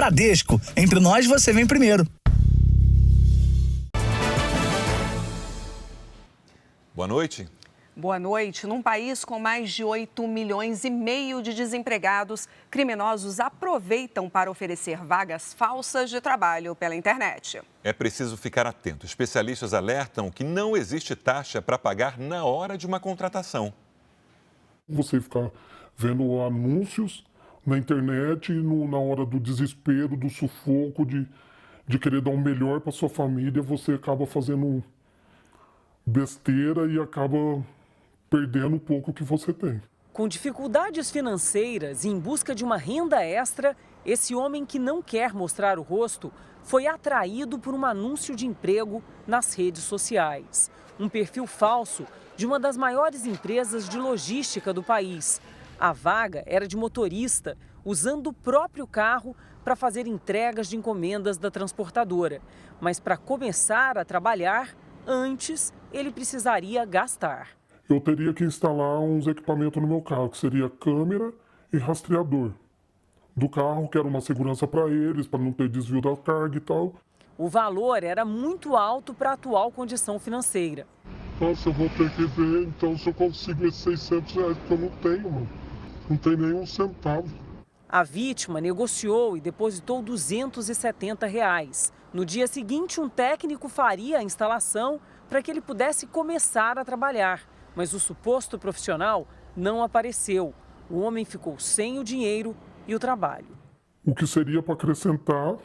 Bradesco, entre nós você vem primeiro. Boa noite. Boa noite. Num país com mais de 8,5 milhões de desempregados, criminosos aproveitam para oferecer vagas falsas de trabalho pela internet. É preciso ficar atento. Especialistas alertam que não existe taxa para pagar na hora de uma contratação. Você ficar vendo anúncios na internet na hora do desespero, do sufoco, de querer dar o melhor para sua família, você acaba fazendo besteira e acaba perdendo um pouco o que você tem. Com dificuldades financeiras e em busca de uma renda extra, esse homem que não quer mostrar o rosto foi atraído por um anúncio de emprego nas redes sociais. Um perfil falso de uma das maiores empresas de logística do país. A vaga era de motorista, usando o próprio carro para fazer entregas de encomendas da transportadora. Mas para começar a trabalhar, antes ele precisaria gastar. Eu teria que instalar uns equipamentos no meu carro, que seria câmera e rastreador do carro, que era uma segurança para eles, para não ter desvio da carga e tal. O valor era muito alto para a atual condição financeira. Nossa, eu vou ter que ver, então, se eu consigo esses 600 reais, porque eu não tenho, mano. Não tem nenhum centavo. A vítima negociou e depositou R$270. No dia seguinte, um técnico faria a instalação para que ele pudesse começar a trabalhar. Mas o suposto profissional não apareceu. O homem ficou sem o dinheiro e o trabalho. O que seria para acrescentar,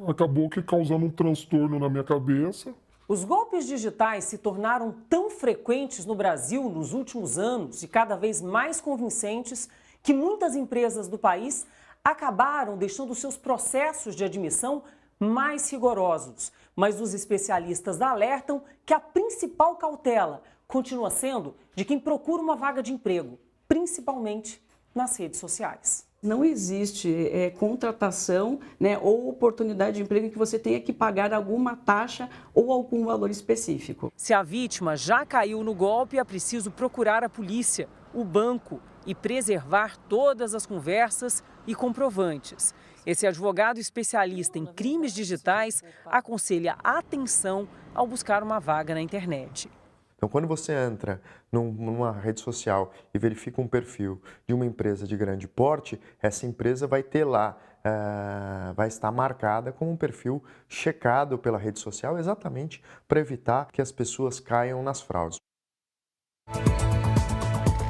acabou que causando um transtorno na minha cabeça. Os golpes digitais se tornaram tão frequentes no Brasil nos últimos anos e cada vez mais convincentes que muitas empresas do país acabaram deixando seus processos de admissão mais rigorosos. Mas os especialistas alertam que a principal cautela continua sendo de quem procura uma vaga de emprego, principalmente nas redes sociais. Não existe contratação, ou oportunidade de emprego em que você tenha que pagar alguma taxa ou algum valor específico. Se a vítima já caiu no golpe, é preciso procurar a polícia, o banco e preservar todas as conversas e comprovantes. Esse advogado especialista em crimes digitais aconselha atenção ao buscar uma vaga na internet. Então, quando você entra numa rede social e verifica um perfil de uma empresa de grande porte, essa empresa vai ter lá, vai estar marcada como um perfil checado pela rede social, exatamente para evitar que as pessoas caiam nas fraudes.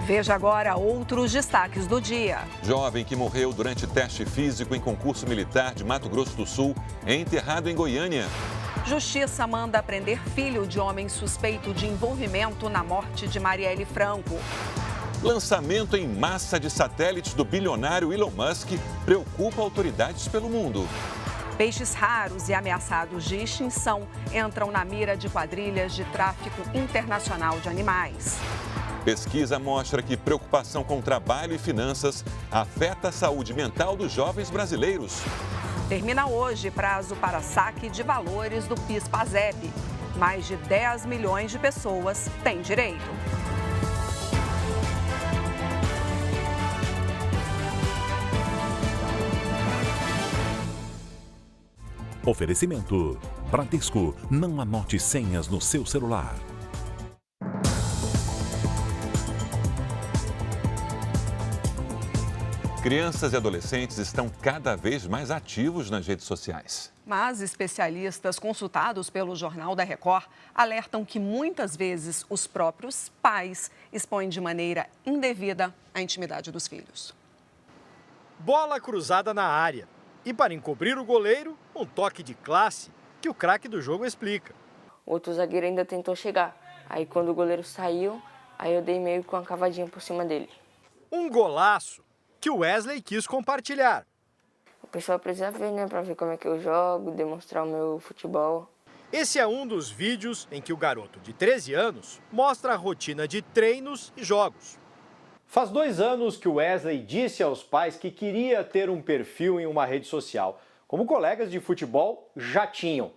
Veja agora outros destaques do dia. Jovem que morreu durante teste físico em concurso militar de Mato Grosso do Sul é enterrado em Goiânia. Justiça manda prender filho de homem suspeito de envolvimento na morte de Marielle Franco. Lançamento em massa de satélites do bilionário Elon Musk preocupa autoridades pelo mundo. Peixes raros e ameaçados de extinção entram na mira de quadrilhas de tráfico internacional de animais. Pesquisa mostra que preocupação com trabalho e finanças afeta a saúde mental dos jovens brasileiros. Termina hoje prazo para saque de valores do PIS/PASEP. Mais de 10 milhões de pessoas têm direito. Oferecimento: Bradesco, não anote senhas no seu celular. Crianças e adolescentes estão cada vez mais ativos nas redes sociais. Mas especialistas consultados pelo Jornal da Record alertam que muitas vezes os próprios pais expõem de maneira indevida a intimidade dos filhos. Bola cruzada na área. E para encobrir o goleiro, um toque de classe que o craque do jogo explica. Outro zagueiro ainda tentou chegar. Aí quando o goleiro saiu, aí eu dei meio com uma cavadinha por cima dele. Um golaço que o Wesley quis compartilhar. O pessoal precisa ver, né, para ver como é que eu jogo, demonstrar o meu futebol. Esse é um dos vídeos em que o garoto de 13 anos mostra a rotina de treinos e jogos. Faz 2 anos que o Wesley disse aos pais que queria ter um perfil em uma rede social, como colegas de futebol já tinham.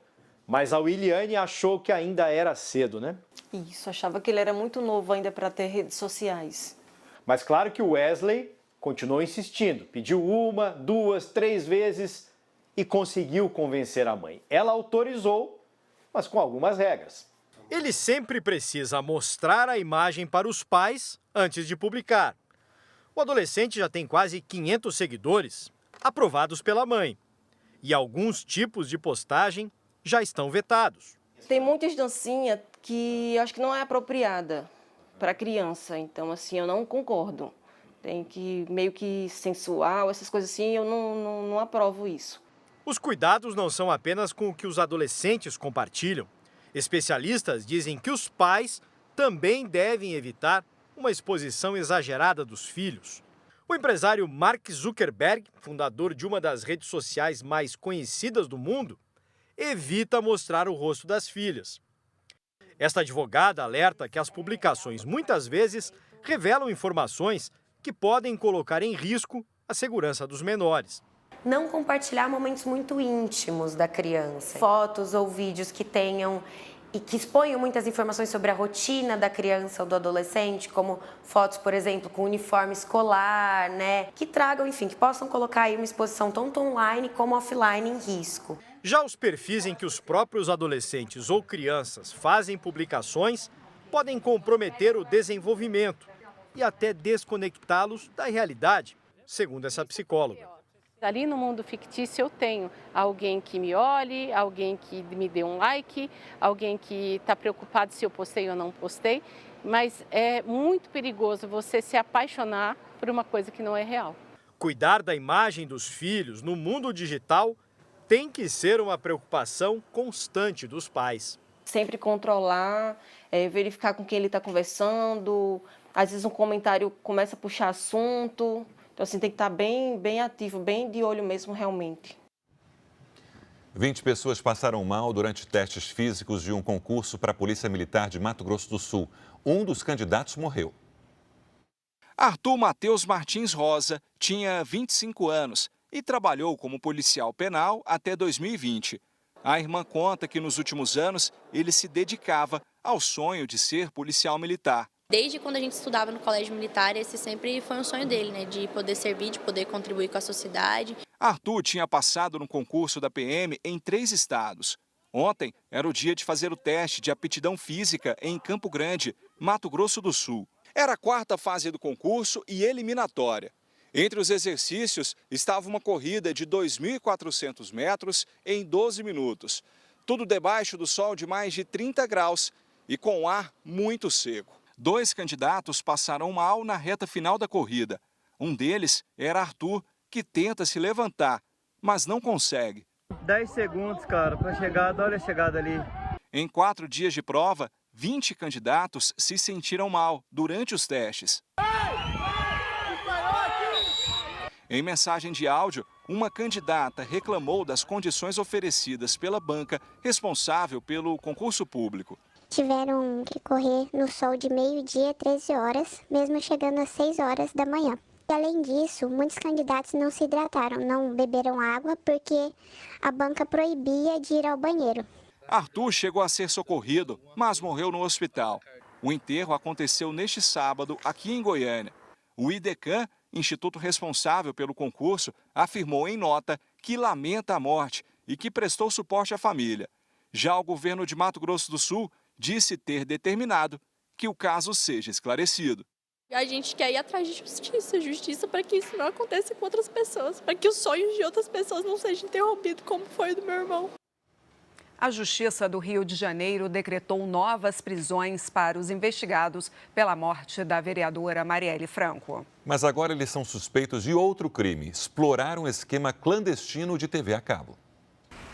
Mas a Williane achou que ainda era cedo, né? Isso, achava que ele era muito novo ainda para ter redes sociais. Mas claro que o Wesley continuou insistindo, pediu 1, 2, 3 vezes e conseguiu convencer a mãe. Ela autorizou, mas com algumas regras. Ele sempre precisa mostrar a imagem para os pais antes de publicar. O adolescente já tem quase 500 seguidores, aprovados pela mãe. E alguns tipos de postagem já estão vetados. Tem muitas dancinhas que eu acho que não é apropriada para criança, então assim, eu não concordo. Tem que meio que sensual, essas coisas assim, eu não aprovo isso. Os cuidados não são apenas com o que os adolescentes compartilham. Especialistas dizem que os pais também devem evitar uma exposição exagerada dos filhos. O empresário Mark Zuckerberg, fundador de uma das redes sociais mais conhecidas do mundo, evita mostrar o rosto das filhas. Esta advogada alerta que as publicações muitas vezes revelam informações que podem colocar em risco a segurança dos menores. Não compartilhar momentos muito íntimos da criança. Fotos ou vídeos que tenham e que exponham muitas informações sobre a rotina da criança ou do adolescente, como fotos, por exemplo, com uniforme escolar, né? Que tragam, enfim, que possam colocar aí uma exposição tanto online como offline em risco. Já os perfis em que os próprios adolescentes ou crianças fazem publicações podem comprometer o desenvolvimento e até desconectá-los da realidade, segundo essa psicóloga. Ali no mundo fictício eu tenho alguém que me olhe, alguém que me dê um like, alguém que está preocupado se eu postei ou não postei, mas é muito perigoso você se apaixonar por uma coisa que não é real. Cuidar da imagem dos filhos no mundo digital tem que ser uma preocupação constante dos pais. Sempre controlar, verificar com quem ele está conversando, às vezes um comentário começa a puxar assunto. Então, assim, tem que estar bem ativo, bem de olho mesmo, realmente. 20 pessoas passaram mal durante testes físicos de um concurso para a Polícia Militar de Mato Grosso do Sul. Um dos candidatos morreu. Arthur Matheus Martins Rosa tinha 25 anos e trabalhou como policial penal até 2020. A irmã conta que nos últimos anos ele se dedicava ao sonho de ser policial militar. Desde quando a gente estudava no colégio militar, esse sempre foi um sonho dele, né? De poder servir, de poder contribuir com a sociedade. Arthur tinha passado no concurso da PM em 3 estados. Ontem era o dia de fazer o teste de aptidão física em Campo Grande, Mato Grosso do Sul. Era a 4ª fase do concurso e eliminatória. Entre os exercícios estava uma corrida de 2.400 metros em 12 minutos. Tudo debaixo do sol de mais de 30 graus e com ar muito seco. 2 candidatos passaram mal na reta final da corrida. Um deles era Arthur, que tenta se levantar, mas não consegue. 10 segundos, cara, para chegar, olha a chegada ali. Em 4 dias de prova, 20 candidatos se sentiram mal durante os testes. Em mensagem de áudio, uma candidata reclamou das condições oferecidas pela banca responsável pelo concurso público. Tiveram que correr no sol de meio-dia, 13 horas, mesmo chegando às 6 horas da manhã. E, além disso, muitos candidatos não se hidrataram, não beberam água porque a banca proibia de ir ao banheiro. Arthur chegou a ser socorrido, mas morreu no hospital. O enterro aconteceu neste sábado, aqui em Goiânia. O IDECAM, instituto responsável pelo concurso, afirmou em nota que lamenta a morte e que prestou suporte à família. Já o governo de Mato Grosso do Sul disse ter determinado que o caso seja esclarecido. A gente quer ir atrás de justiça para que isso não aconteça com outras pessoas, para que os sonhos de outras pessoas não sejam interrompidos como foi o do meu irmão. A Justiça do Rio de Janeiro decretou novas prisões para os investigados pela morte da vereadora Marielle Franco. Mas agora eles são suspeitos de outro crime: explorar um esquema clandestino de TV a cabo.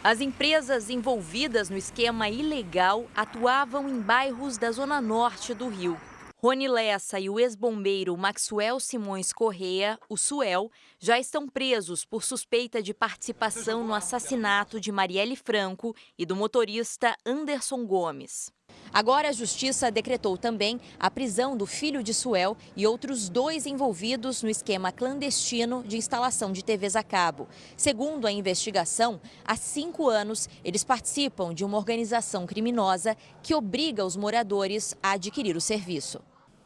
As empresas envolvidas no esquema ilegal atuavam em bairros da zona norte do Rio. Rony Lessa e o ex-bombeiro Maxwell Simões Corrêa, o Suel, já estão presos por suspeita de participação no assassinato de Marielle Franco e do motorista Anderson Gomes. Agora a Justiça decretou também a prisão do filho de Suel e outros 2 envolvidos no esquema clandestino de instalação de TVs a cabo. Segundo a investigação, há 5 anos eles participam de uma organização criminosa que obriga os moradores a adquirir o serviço.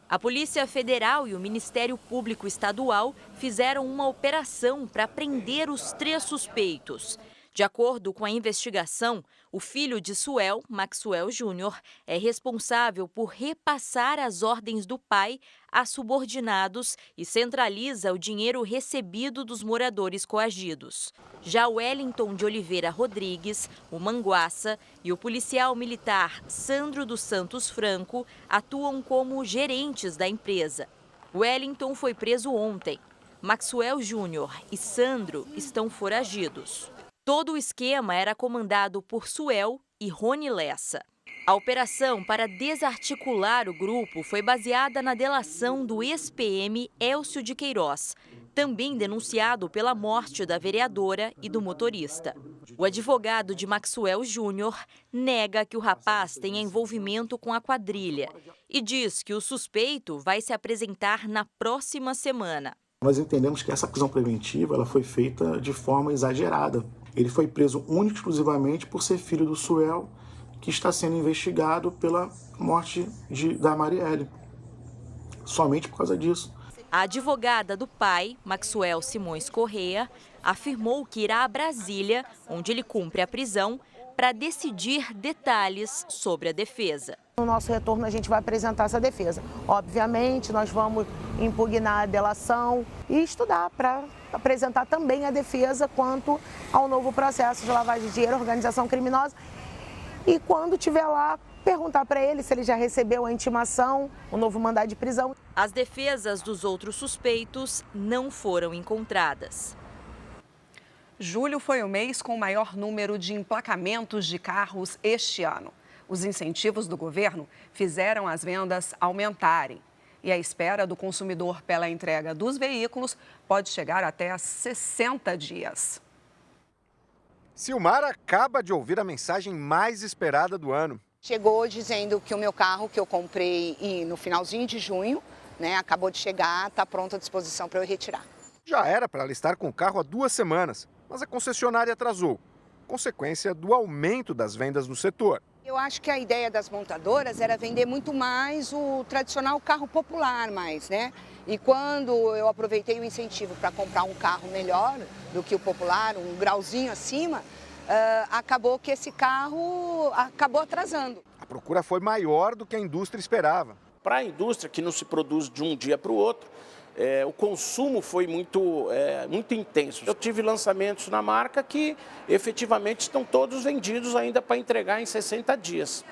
A Polícia Federal e o Ministério Público Estadual fizeram uma operação para prender os 3 suspeitos. De acordo com a investigação, o filho de Suel, Maxwell Júnior, é responsável por repassar as ordens do pai a subordinados e centraliza o dinheiro recebido dos moradores coagidos. Já Wellington de Oliveira Rodrigues, o Manguaça, e o policial militar Sandro dos Santos Franco atuam como gerentes da empresa. Wellington foi preso ontem. Maxwell Júnior e Sandro estão foragidos. Todo o esquema era comandado por Suel e Rony Lessa. A operação para desarticular o grupo foi baseada na delação do ex-PM Elcio de Queiroz, também denunciado pela morte da vereadora e do motorista. O advogado de Maxwell Júnior nega que o rapaz tenha envolvimento com a quadrilha e diz que o suspeito vai se apresentar na próxima semana. Nós entendemos que essa prisão preventiva ela foi feita de forma exagerada. Ele foi preso única e exclusivamente por ser filho do Suel, que está sendo investigado pela morte da Marielle. Somente por causa disso. A advogada do pai, Maxwell Simões Correia, afirmou que irá a Brasília, onde ele cumpre a prisão, para decidir detalhes sobre a defesa. No nosso retorno, a gente vai apresentar essa defesa. Obviamente, nós vamos impugnar a delação e estudar para apresentar também a defesa quanto ao novo processo de lavagem de dinheiro, organização criminosa. E quando tiver lá, perguntar para ele se ele já recebeu a intimação, o novo mandado de prisão. As defesas dos outros suspeitos não foram encontradas. Julho foi o mês com o maior número de emplacamentos de carros este ano. Os incentivos do governo fizeram as vendas aumentarem. E a espera do consumidor pela entrega dos veículos pode chegar até 60 dias. Silmara acaba de ouvir a mensagem mais esperada do ano. Chegou dizendo que o meu carro que eu comprei no finalzinho de junho, acabou de chegar, está pronto à disposição para eu retirar. Já era para ela estar com o carro há 2 semanas, mas a concessionária atrasou, consequência do aumento das vendas no setor. Eu acho que a ideia das montadoras era vender muito mais o tradicional carro popular E quando eu aproveitei o incentivo para comprar um carro melhor do que o popular, um grauzinho acima, acabou que esse carro acabou atrasando. A procura foi maior do que a indústria esperava. Para a indústria, que não se produz de um dia para o outro, o consumo foi muito intenso. Eu tive lançamentos na marca que efetivamente estão todos vendidos ainda para entregar em 60 dias.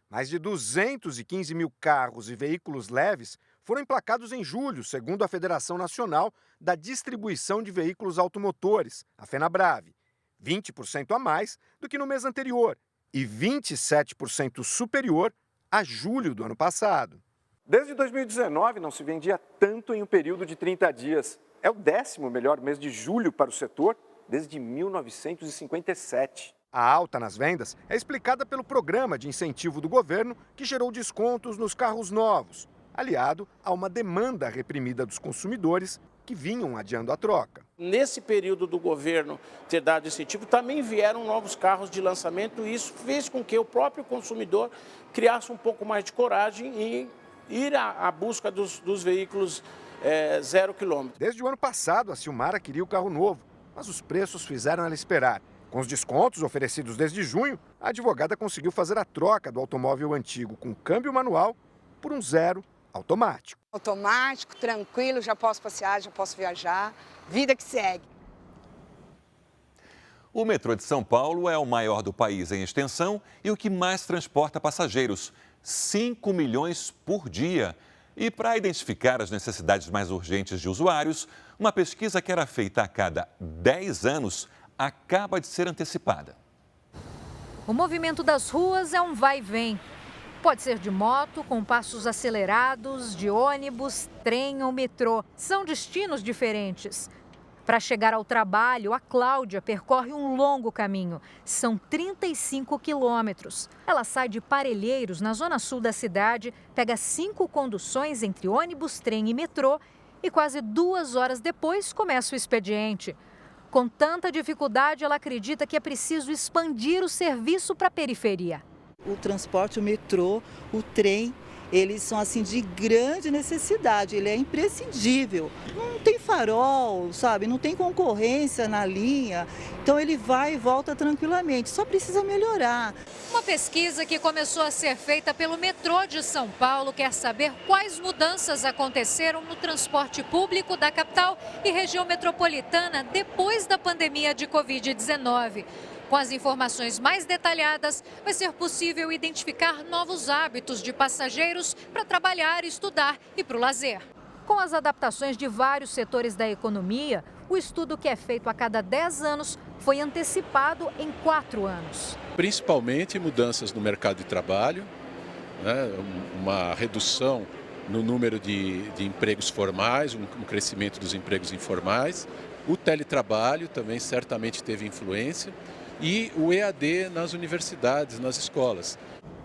Mais de 215 mil carros e veículos leves foram emplacados em julho, segundo a Federação Nacional da Distribuição de Veículos Automotores, a FenaBrave. 20% a mais do que no mês anterior e 27% superior a julho do ano passado. Desde 2019 não se vendia tanto em um período de 30 dias. É o 10º melhor mês de julho para o setor desde 1957. A alta nas vendas é explicada pelo programa de incentivo do governo que gerou descontos nos carros novos, aliado a uma demanda reprimida dos consumidores que vinham adiando a troca. Nesse período do governo ter dado incentivo, também vieram novos carros de lançamento e isso fez com que o próprio consumidor criasse um pouco mais de coragem e ir à busca dos veículos 0 km. Desde o ano passado, a Silmara queria o carro novo, mas os preços fizeram ela esperar. Com os descontos oferecidos desde junho, a advogada conseguiu fazer a troca do automóvel antigo com câmbio manual por um 0 automático. Automático, tranquilo, já posso passear, já posso viajar, vida que segue. O metrô de São Paulo é o maior do país em extensão e o que mais transporta passageiros. 5 milhões por dia. E para identificar as necessidades mais urgentes de usuários, uma pesquisa que era feita a cada 10 anos acaba de ser antecipada. O movimento das ruas é um vai e vem. Pode ser de moto, com passos acelerados, de ônibus, trem ou metrô. São destinos diferentes. Para chegar ao trabalho, a Cláudia percorre um longo caminho. São 35 quilômetros. Ela sai de Parelheiros, na zona sul da cidade, pega 5 conduções entre ônibus, trem e metrô e quase 2 horas depois começa o expediente. Com tanta dificuldade, ela acredita que é preciso expandir o serviço para a periferia. O transporte, o metrô, o trem eles são assim de grande necessidade, ele é imprescindível. Não tem farol, sabe? Não tem concorrência na linha, então ele vai e volta tranquilamente, só precisa melhorar. Uma pesquisa que começou a ser feita pelo metrô de São Paulo quer saber quais mudanças aconteceram no transporte público da capital e região metropolitana depois da pandemia de Covid-19. Com as informações mais detalhadas, vai ser possível identificar novos hábitos de passageiros para trabalhar, estudar e para o lazer. Com as adaptações de vários setores da economia, o estudo que é feito a cada 10 anos foi antecipado em 4 anos. Principalmente mudanças no mercado de trabalho, né, uma redução no número de empregos formais, um crescimento dos empregos informais. O teletrabalho também certamente teve influência. E o EAD nas universidades, nas escolas.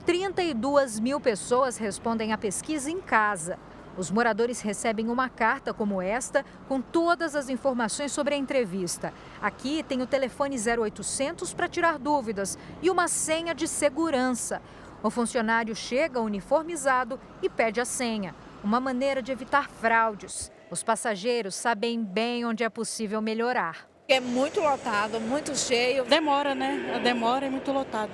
32 mil pessoas respondem à pesquisa em casa. Os moradores recebem uma carta como esta, com todas as informações sobre a entrevista. Aqui tem o telefone 0800 para tirar dúvidas e uma senha de segurança. O funcionário chega uniformizado e pede a senha, uma maneira de evitar fraudes. Os passageiros sabem bem onde é possível melhorar. É muito lotado, muito cheio. Demora, né? A demora é muito lotado.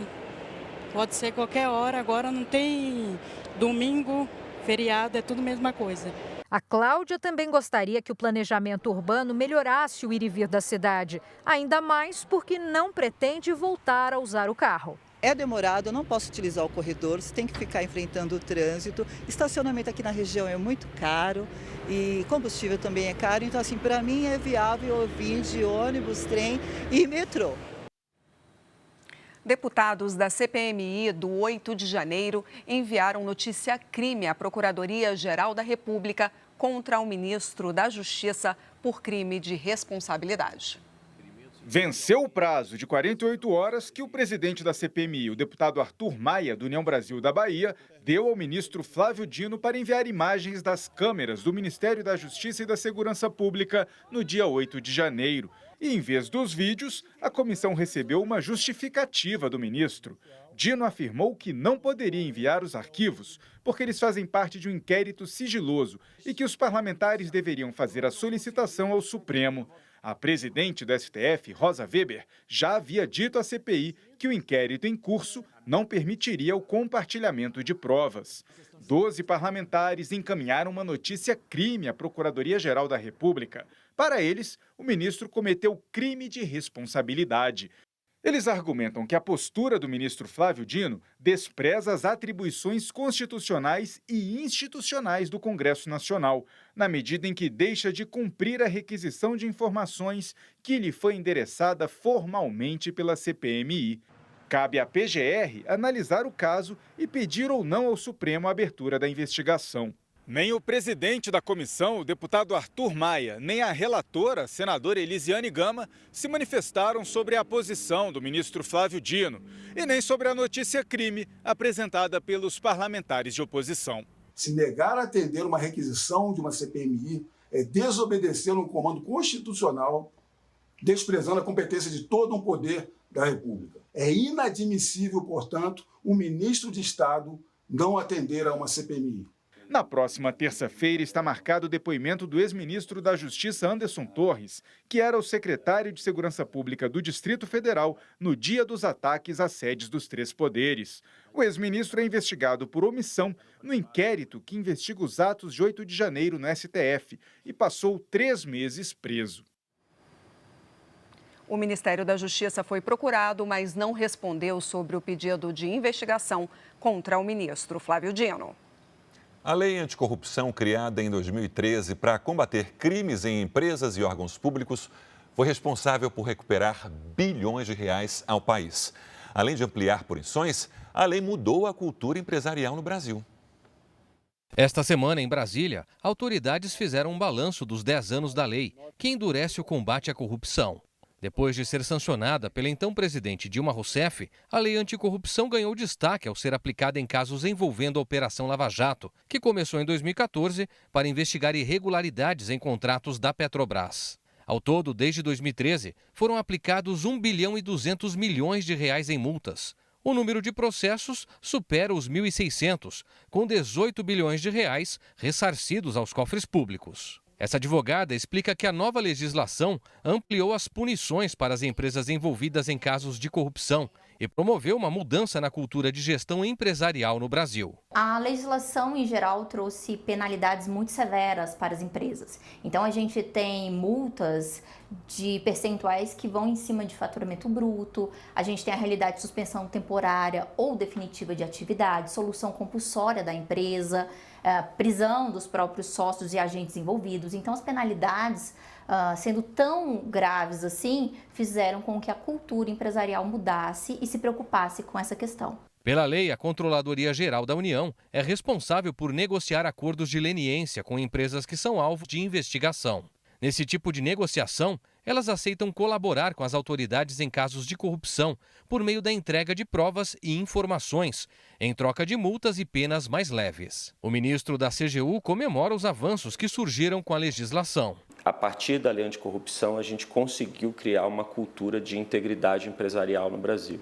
Pode ser qualquer hora, agora não tem domingo, feriado, é tudo a mesma coisa. A Cláudia também gostaria que o planejamento urbano melhorasse o ir e vir da cidade, ainda mais porque não pretende voltar a usar o carro. É demorado, eu não posso utilizar o corredor, você tem que ficar enfrentando o trânsito. Estacionamento aqui na região é muito caro e combustível também é caro. Então, assim, para mim é viável eu vir de ônibus, trem e metrô. Deputados da CPMI do 8 de janeiro enviaram notícia-crime à Procuradoria-Geral da República contra o ministro da Justiça por crime de responsabilidade. Venceu o prazo de 48 horas que o presidente da CPMI, o deputado Arthur Maia, do União Brasil da Bahia, deu ao ministro Flávio Dino para enviar imagens das câmeras do Ministério da Justiça e da Segurança Pública no dia 8 de janeiro. E, em vez dos vídeos, a comissão recebeu uma justificativa do ministro. Dino afirmou que não poderia enviar os arquivos, porque eles fazem parte de um inquérito sigiloso e que os parlamentares deveriam fazer a solicitação ao Supremo. A presidente do STF, Rosa Weber, já havia dito à CPI que o inquérito em curso não permitiria o compartilhamento de provas. 12 parlamentares encaminharam uma notícia-crime à Procuradoria-Geral da República. Para eles, o ministro cometeu crime de responsabilidade. Eles argumentam que a postura do ministro Flávio Dino despreza as atribuições constitucionais e institucionais do Congresso Nacional, na medida em que deixa de cumprir a requisição de informações que lhe foi endereçada formalmente pela CPMI. Cabe à PGR analisar o caso e pedir ou não ao Supremo a abertura da investigação. Nem o presidente da comissão, o deputado Arthur Maia, nem a relatora, a senadora Elisiane Gama, se manifestaram sobre a posição do ministro Flávio Dino e nem sobre a notícia-crime apresentada pelos parlamentares de oposição. Se negar a atender uma requisição de uma CPMI é desobedecer um comando constitucional, desprezando a competência de todo um poder da República. É inadmissível, portanto, o ministro de Estado não atender a uma CPMI. Na próxima terça-feira está marcado o depoimento do ex-ministro da Justiça Anderson Torres, que era o secretário de Segurança Pública do Distrito Federal no dia dos ataques às sedes dos três poderes. O ex-ministro é investigado por omissão no inquérito que investiga os atos de 8 de janeiro no STF e passou 3 meses preso. O Ministério da Justiça foi procurado, mas não respondeu sobre o pedido de investigação contra o ministro Flávio Dino. A lei anticorrupção, criada em 2013 para combater crimes em empresas e órgãos públicos, foi responsável por recuperar bilhões de reais ao país. Além de ampliar punições, a lei mudou a cultura empresarial no Brasil. Esta semana, em Brasília, autoridades fizeram um balanço dos 10 anos da lei, que endurece o combate à corrupção. Depois de ser sancionada pela então presidente Dilma Rousseff, a lei anticorrupção ganhou destaque ao ser aplicada em casos envolvendo a Operação Lava Jato, que começou em 2014 para investigar irregularidades em contratos da Petrobras. Ao todo, desde 2013, foram aplicados 1 bilhão e 200 milhões de reais em multas. O número de processos supera os 1.600, com 18 bilhões de reais ressarcidos aos cofres públicos. Essa advogada explica que a nova legislação ampliou as punições para as empresas envolvidas em casos de corrupção e promoveu uma mudança na cultura de gestão empresarial no Brasil. A legislação, em geral, trouxe penalidades muito severas para as empresas. Então, a gente tem multas de percentuais que vão em cima de faturamento bruto, a gente tem a realidade de suspensão temporária ou definitiva de atividade, solução compulsória da empresa, prisão dos próprios sócios e agentes envolvidos. Então, as penalidades, sendo tão graves assim, fizeram com que a cultura empresarial mudasse e se preocupasse com essa questão. Pela lei, a Controladoria Geral da União é responsável por negociar acordos de leniência com empresas que são alvo de investigação. Nesse tipo de negociação, elas aceitam colaborar com as autoridades em casos de corrupção por meio da entrega de provas e informações, em troca de multas e penas mais leves. O ministro da CGU comemora os avanços que surgiram com a legislação. A partir da lei anticorrupção, a gente conseguiu criar uma cultura de integridade empresarial no Brasil.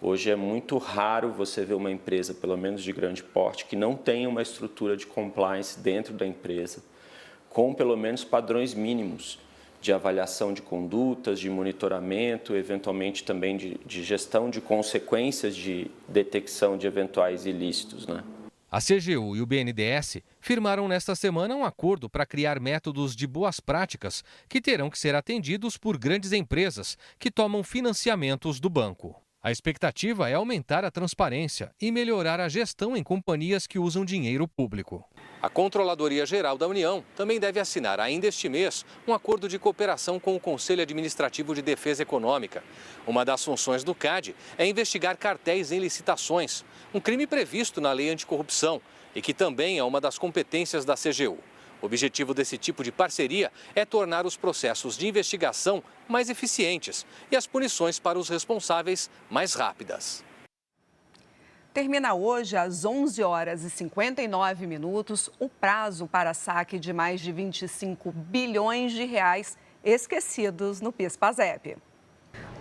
Hoje é muito raro você ver uma empresa, pelo menos de grande porte, que não tenha uma estrutura de compliance dentro da empresa, com pelo menos padrões mínimos de avaliação de condutas, de monitoramento, eventualmente também de gestão de consequências de detecção de eventuais ilícitos, né? A CGU e o BNDES firmaram nesta semana um acordo para criar métodos de boas práticas que terão que ser atendidos por grandes empresas que tomam financiamentos do banco. A expectativa é aumentar a transparência e melhorar a gestão em companhias que usam dinheiro público. A Controladoria Geral da União também deve assinar ainda este mês um acordo de cooperação com o Conselho Administrativo de Defesa Econômica. Uma das funções do CAD é investigar cartéis em licitações, um crime previsto na Lei Anticorrupção e que também é uma das competências da CGU. O objetivo desse tipo de parceria é tornar os processos de investigação mais eficientes e as punições para os responsáveis mais rápidas. Termina hoje, às 11h59, o prazo para saque de mais de 25 bilhões de reais esquecidos no PIS/PASEP.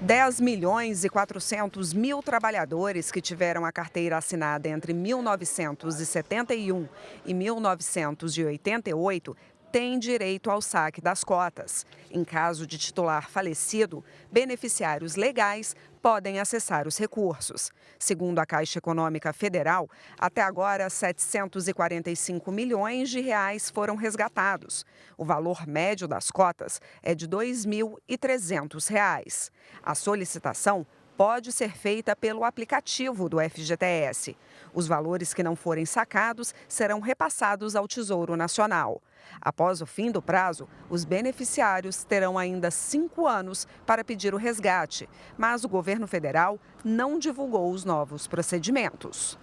10 milhões e 400 mil trabalhadores que tiveram a carteira assinada entre 1971 e 1988 têm direito ao saque das cotas. Em caso de titular falecido, beneficiários legais podem acessar os recursos. Segundo a Caixa Econômica Federal, até agora 745 milhões de reais foram resgatados. O valor médio das cotas é de R$ 2.300. A solicitação pode ser feita pelo aplicativo do FGTS. Os valores que não forem sacados serão repassados ao Tesouro Nacional. Após o fim do prazo, os beneficiários terão ainda 5 anos para pedir o resgate, mas o governo federal não divulgou os novos procedimentos.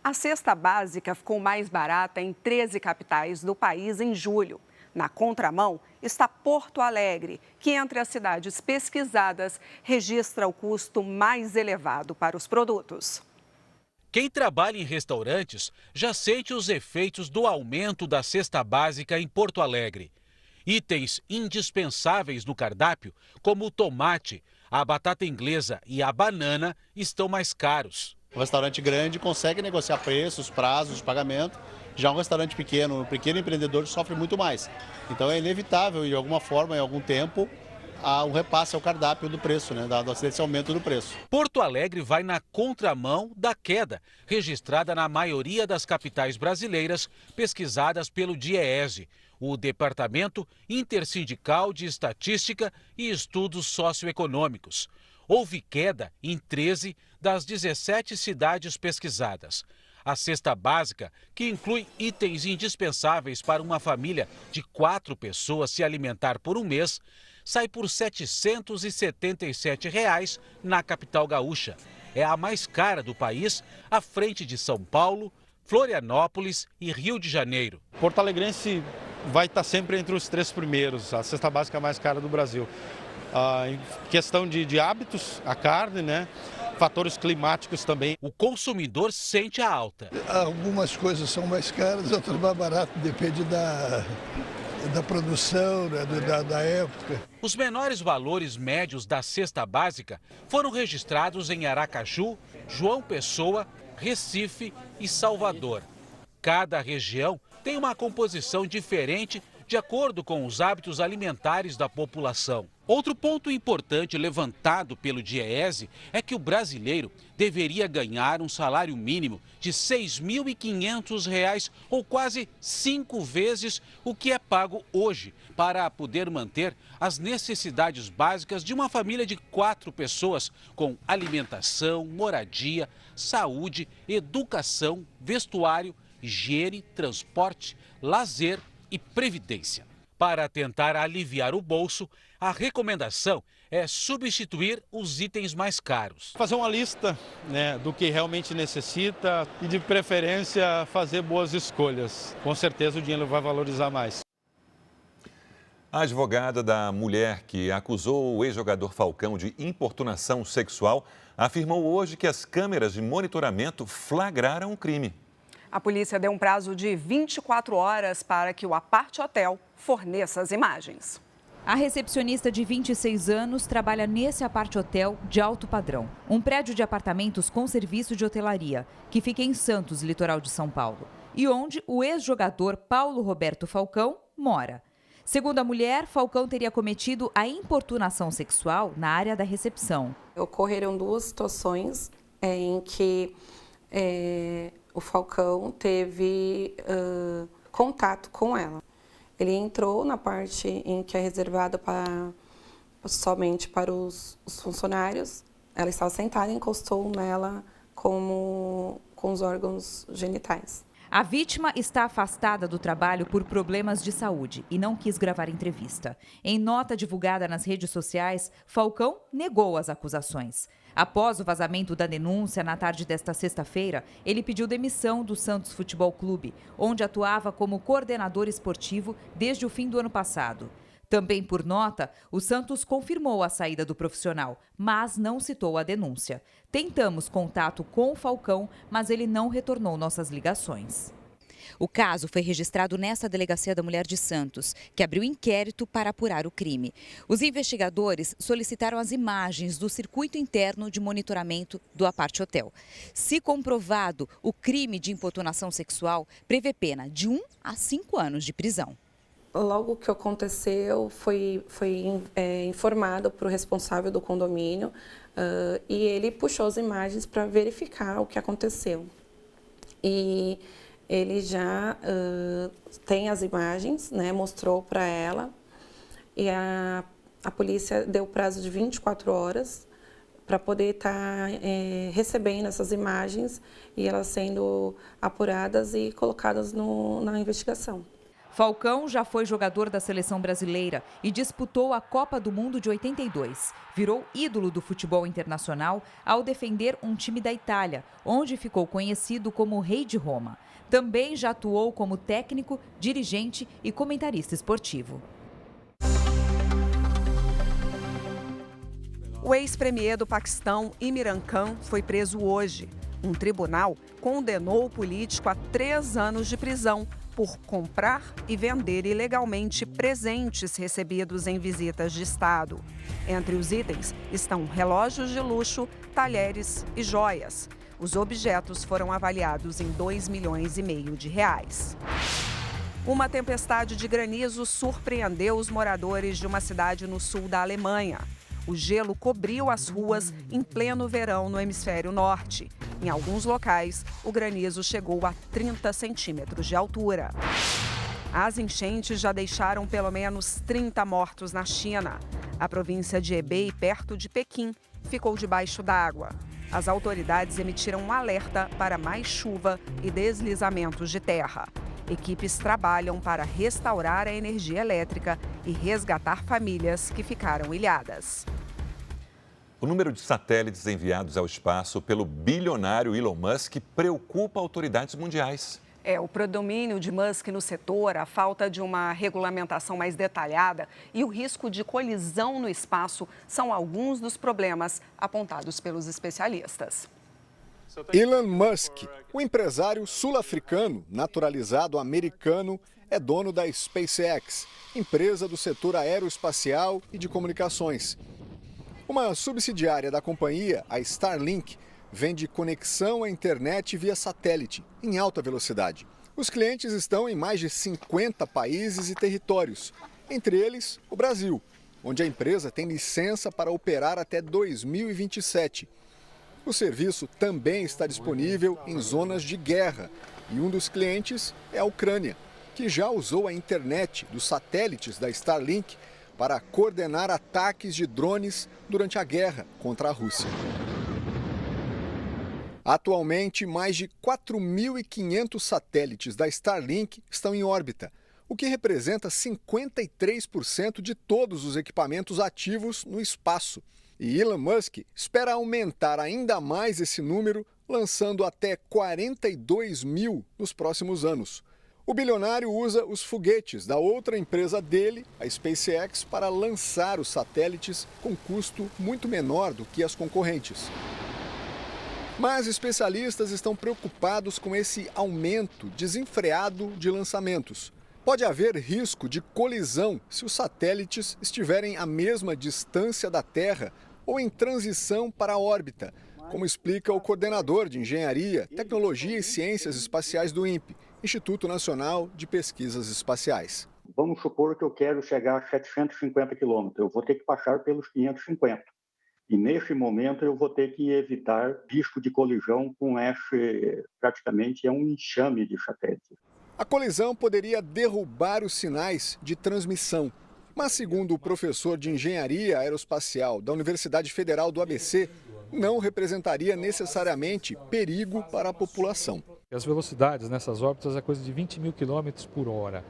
A cesta básica ficou mais barata em 13 capitais do país em julho. Na contramão está Porto Alegre, que entre as cidades pesquisadas registra o custo mais elevado para os produtos. Quem trabalha em restaurantes já sente os efeitos do aumento da cesta básica em Porto Alegre. Itens indispensáveis no cardápio, como o tomate, a batata inglesa e a banana, estão mais caros. Um restaurante grande consegue negociar preços, prazos de pagamento. Já um restaurante pequeno, o pequeno empreendedor sofre muito mais. Então é inevitável, de alguma forma, em algum tempo, um repasse ao cardápio do preço, desse aumento do preço. Porto Alegre vai na contramão da queda, registrada na maioria das capitais brasileiras pesquisadas pelo DIEESE, o Departamento Intersindical de Estatística e Estudos Socioeconômicos. Houve queda em 13 das 17 cidades pesquisadas. A cesta básica, que inclui itens indispensáveis para uma família de 4 pessoas se alimentar por um mês, sai por R$ 777 na capital gaúcha. É a mais cara do país, à frente de São Paulo, Florianópolis e Rio de Janeiro. Porto Alegrense vai estar sempre entre os 3 primeiros, a cesta básica mais cara do Brasil. Em questão de hábitos, a carne, fatores climáticos também. O consumidor sente a alta. Algumas coisas são mais caras, outras mais baratas, depende da produção, né, da época. Os menores valores médios da cesta básica foram registrados em Aracaju, João Pessoa, Recife e Salvador. Cada região tem uma composição diferente de acordo com os hábitos alimentares da população. Outro ponto importante levantado pelo DIEESE é que o brasileiro deveria ganhar um salário mínimo de R$ 6.500, ou quase 5 vezes o que é pago hoje, para poder manter as necessidades básicas de uma família de 4 pessoas, com alimentação, moradia, saúde, educação, vestuário, higiene, transporte, lazer e previdência. Para tentar aliviar o bolso, a recomendação é substituir os itens mais caros. Fazer uma lista, né, do que realmente necessita e, de preferência, fazer boas escolhas. Com certeza o dinheiro vai valorizar mais. A advogada da mulher que acusou o ex-jogador Falcão de importunação sexual afirmou hoje que as câmeras de monitoramento flagraram o crime. A polícia deu um prazo de 24 horas para que o Apart Hotel forneça as imagens. A recepcionista de 26 anos trabalha nesse Apart Hotel de alto padrão, um prédio de apartamentos com serviço de hotelaria, que fica em Santos, litoral de São Paulo, e onde o ex-jogador Paulo Roberto Falcão mora. Segundo a mulher, Falcão teria cometido a importunação sexual na área da recepção. Ocorreram 2 situações em que o Falcão teve contato com ela. Ele entrou na parte em que é reservada somente para os funcionários. Ela estava sentada e encostou nela com os órgãos genitais. A vítima está afastada do trabalho por problemas de saúde e não quis gravar entrevista. Em nota divulgada nas redes sociais, Falcão negou as acusações. Após o vazamento da denúncia, na tarde desta sexta-feira, ele pediu demissão do Santos Futebol Clube, onde atuava como coordenador esportivo desde o fim do ano passado. Também por nota, o Santos confirmou a saída do profissional, mas não citou a denúncia. Tentamos contato com o Falcão, mas ele não retornou nossas ligações. O caso foi registrado nesta Delegacia da Mulher de Santos, que abriu inquérito para apurar o crime. Os investigadores solicitaram as imagens do circuito interno de monitoramento do Apart Hotel. Se comprovado, o crime de importunação sexual prevê pena de 1 a 5 anos de prisão. Logo que aconteceu, foi informado para o responsável do condomínio e ele puxou as imagens para verificar o que aconteceu. E ele já tem as imagens, né, mostrou para ela, e a polícia deu prazo de 24 horas para poder estar recebendo essas imagens e elas sendo apuradas e colocadas na investigação. Falcão já foi jogador da seleção brasileira e disputou a Copa do Mundo de 82. Virou ídolo do futebol internacional ao defender um time da Itália, onde ficou conhecido como Rei de Roma. Também já atuou como técnico, dirigente e comentarista esportivo. O ex-premier do Paquistão, Imran Khan, foi preso hoje. Um tribunal condenou o político a 3 anos de prisão por comprar e vender ilegalmente presentes recebidos em visitas de Estado. Entre os itens estão relógios de luxo, talheres e joias. Os objetos foram avaliados em R$2,5 milhões. Uma tempestade de granizo surpreendeu os moradores de uma cidade no sul da Alemanha. O gelo cobriu as ruas em pleno verão no hemisfério norte. Em alguns locais, o granizo chegou a 30 centímetros de altura. As enchentes já deixaram pelo menos 30 mortos na China. A província de Hebei, perto de Pequim, ficou debaixo d'água. As autoridades emitiram um alerta para mais chuva e deslizamentos de terra. Equipes trabalham para restaurar a energia elétrica e resgatar famílias que ficaram ilhadas. O número de satélites enviados ao espaço pelo bilionário Elon Musk preocupa autoridades mundiais. O predomínio de Musk no setor, a falta de uma regulamentação mais detalhada e o risco de colisão no espaço são alguns dos problemas apontados pelos especialistas. Elon Musk, o empresário sul-africano naturalizado americano, é dono da SpaceX, empresa do setor aeroespacial e de comunicações. Uma subsidiária da companhia, a Starlink, vende conexão à internet via satélite, em alta velocidade. Os clientes estão em mais de 50 países e territórios, entre eles o Brasil, onde a empresa tem licença para operar até 2027. O serviço também está disponível em zonas de guerra e um dos clientes é a Ucrânia, que já usou a internet dos satélites da Starlink para coordenar ataques de drones durante a guerra contra a Rússia. Atualmente, mais de 4.500 satélites da Starlink estão em órbita, o que representa 53% de todos os equipamentos ativos no espaço. E Elon Musk espera aumentar ainda mais esse número, lançando até 42 mil nos próximos anos. O bilionário usa os foguetes da outra empresa dele, a SpaceX, para lançar os satélites com custo muito menor do que as concorrentes. Mas especialistas estão preocupados com esse aumento desenfreado de lançamentos. Pode haver risco de colisão se os satélites estiverem à mesma distância da Terra ou em transição para a órbita, como explica o coordenador de Engenharia, Tecnologia e Ciências Espaciais do INPE, Instituto Nacional de Pesquisas Espaciais. Vamos supor que eu quero chegar a 750 quilômetros, eu vou ter que passar pelos 550. E nesse momento eu vou ter que evitar risco de colisão com praticamente um enxame de satélites. A colisão poderia derrubar os sinais de transmissão. Mas, segundo o professor de Engenharia Aeroespacial da Universidade Federal do ABC, não representaria necessariamente perigo para a população. As velocidades nessas órbitas é coisa de 20 mil quilômetros por hora.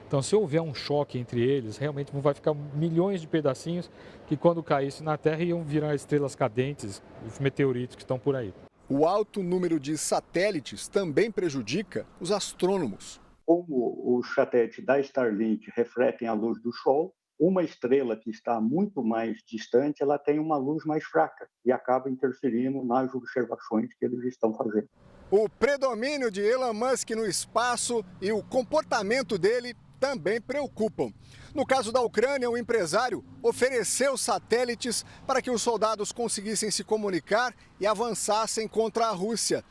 Então, se houver um choque entre eles, realmente vai ficar milhões de pedacinhos que, quando caísse na Terra, iam virar estrelas cadentes, os meteoritos que estão por aí. O alto número de satélites também prejudica os astrônomos. Como os satélites da Starlink refletem a luz do Sol, uma estrela que está muito mais distante, ela tem uma luz mais fraca e acaba interferindo nas observações que eles estão fazendo. O predomínio de Elon Musk no espaço e o comportamento dele também preocupam. No caso da Ucrânia, o empresário ofereceu satélites para que os soldados conseguissem se comunicar e avançassem contra a Rússia.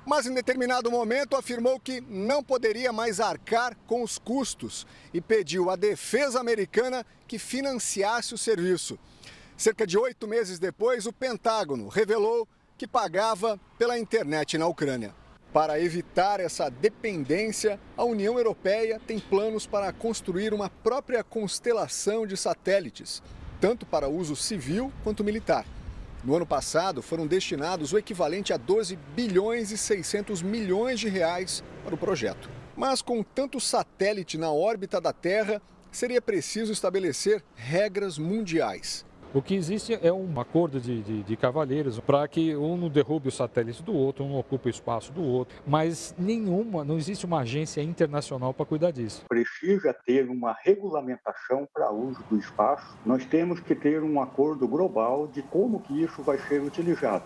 Mas em determinado momento afirmou que não poderia mais arcar com os custos e pediu à defesa americana que financiasse o serviço. Cerca de 8 meses depois, o Pentágono revelou que pagava pela internet na Ucrânia. Para evitar essa dependência, a União Europeia tem planos para construir uma própria constelação de satélites, tanto para uso civil quanto militar. No ano passado, foram destinados o equivalente a 12 bilhões e 600 milhões de reais para o projeto. Mas com tanto satélite na órbita da Terra, seria preciso estabelecer regras mundiais. O que existe é um acordo de cavalheiros para que um não derrube o satélite do outro, um não ocupe o espaço do outro, mas não existe uma agência internacional para cuidar disso. Precisa ter uma regulamentação para uso do espaço. Nós temos que ter um acordo global de como que isso vai ser utilizado.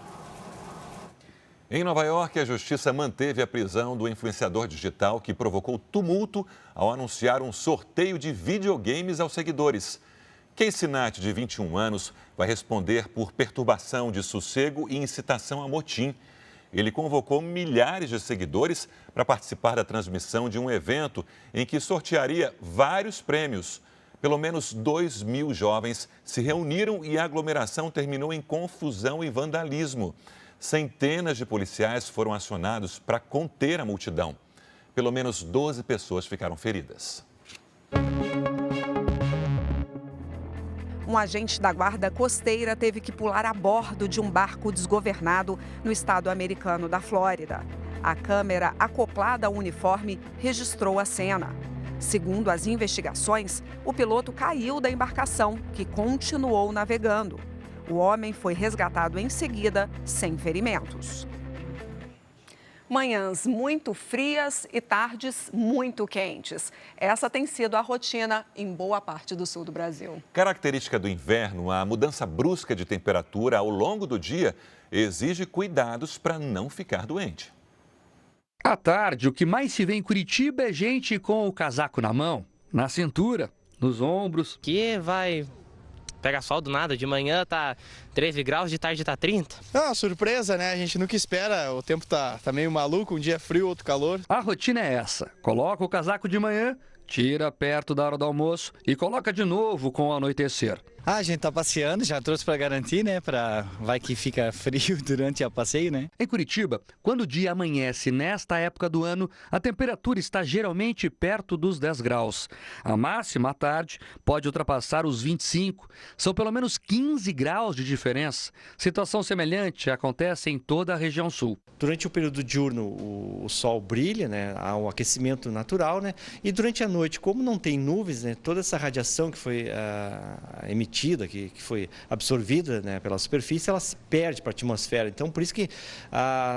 Em Nova York, a justiça manteve a prisão do influenciador digital que provocou tumulto ao anunciar um sorteio de videogames aos seguidores. Casey Natt, de 21 anos, vai responder por perturbação de sossego e incitação a motim. Ele convocou milhares de seguidores para participar da transmissão de um evento em que sortearia vários prêmios. Pelo menos 2.000 jovens se reuniram e a aglomeração terminou em confusão e vandalismo. Centenas de policiais foram acionados para conter a multidão. Pelo menos 12 pessoas ficaram feridas. Um agente da guarda costeira teve que pular a bordo de um barco desgovernado no estado americano da Flórida. A câmera acoplada ao uniforme registrou a cena. Segundo as investigações, o piloto caiu da embarcação, que continuou navegando. O homem foi resgatado em seguida, sem ferimentos. Manhãs muito frias e tardes muito quentes. Essa tem sido a rotina em boa parte do sul do Brasil. Característica do inverno, a mudança brusca de temperatura ao longo do dia exige cuidados para não ficar doente. À tarde, o que mais se vê em Curitiba é gente com o casaco na mão, na cintura, nos ombros. Que vai pegar sol do nada, de manhã tá 13 graus, de tarde tá 30. É uma surpresa, né? A gente nunca espera, o tempo tá meio maluco, um dia frio, outro calor. A rotina é essa, coloca o casaco de manhã, tira perto da hora do almoço e coloca de novo com o anoitecer. A gente tá passeando, já trouxe para garantir, né? Vai que fica frio durante o passeio, né? Em Curitiba, quando o dia amanhece nesta época do ano, a temperatura está geralmente perto dos 10 graus. A máxima à tarde pode ultrapassar os 25. São pelo menos 15 graus de diferença. Situação semelhante acontece em toda a região sul. Durante o período diurno, o sol brilha, né? Há um aquecimento natural, né? E durante a noite, como não tem nuvens, né? Toda essa radiação que foi emitida, que foi absorvida, né, pela superfície, ela se perde para a atmosfera. Então, por isso que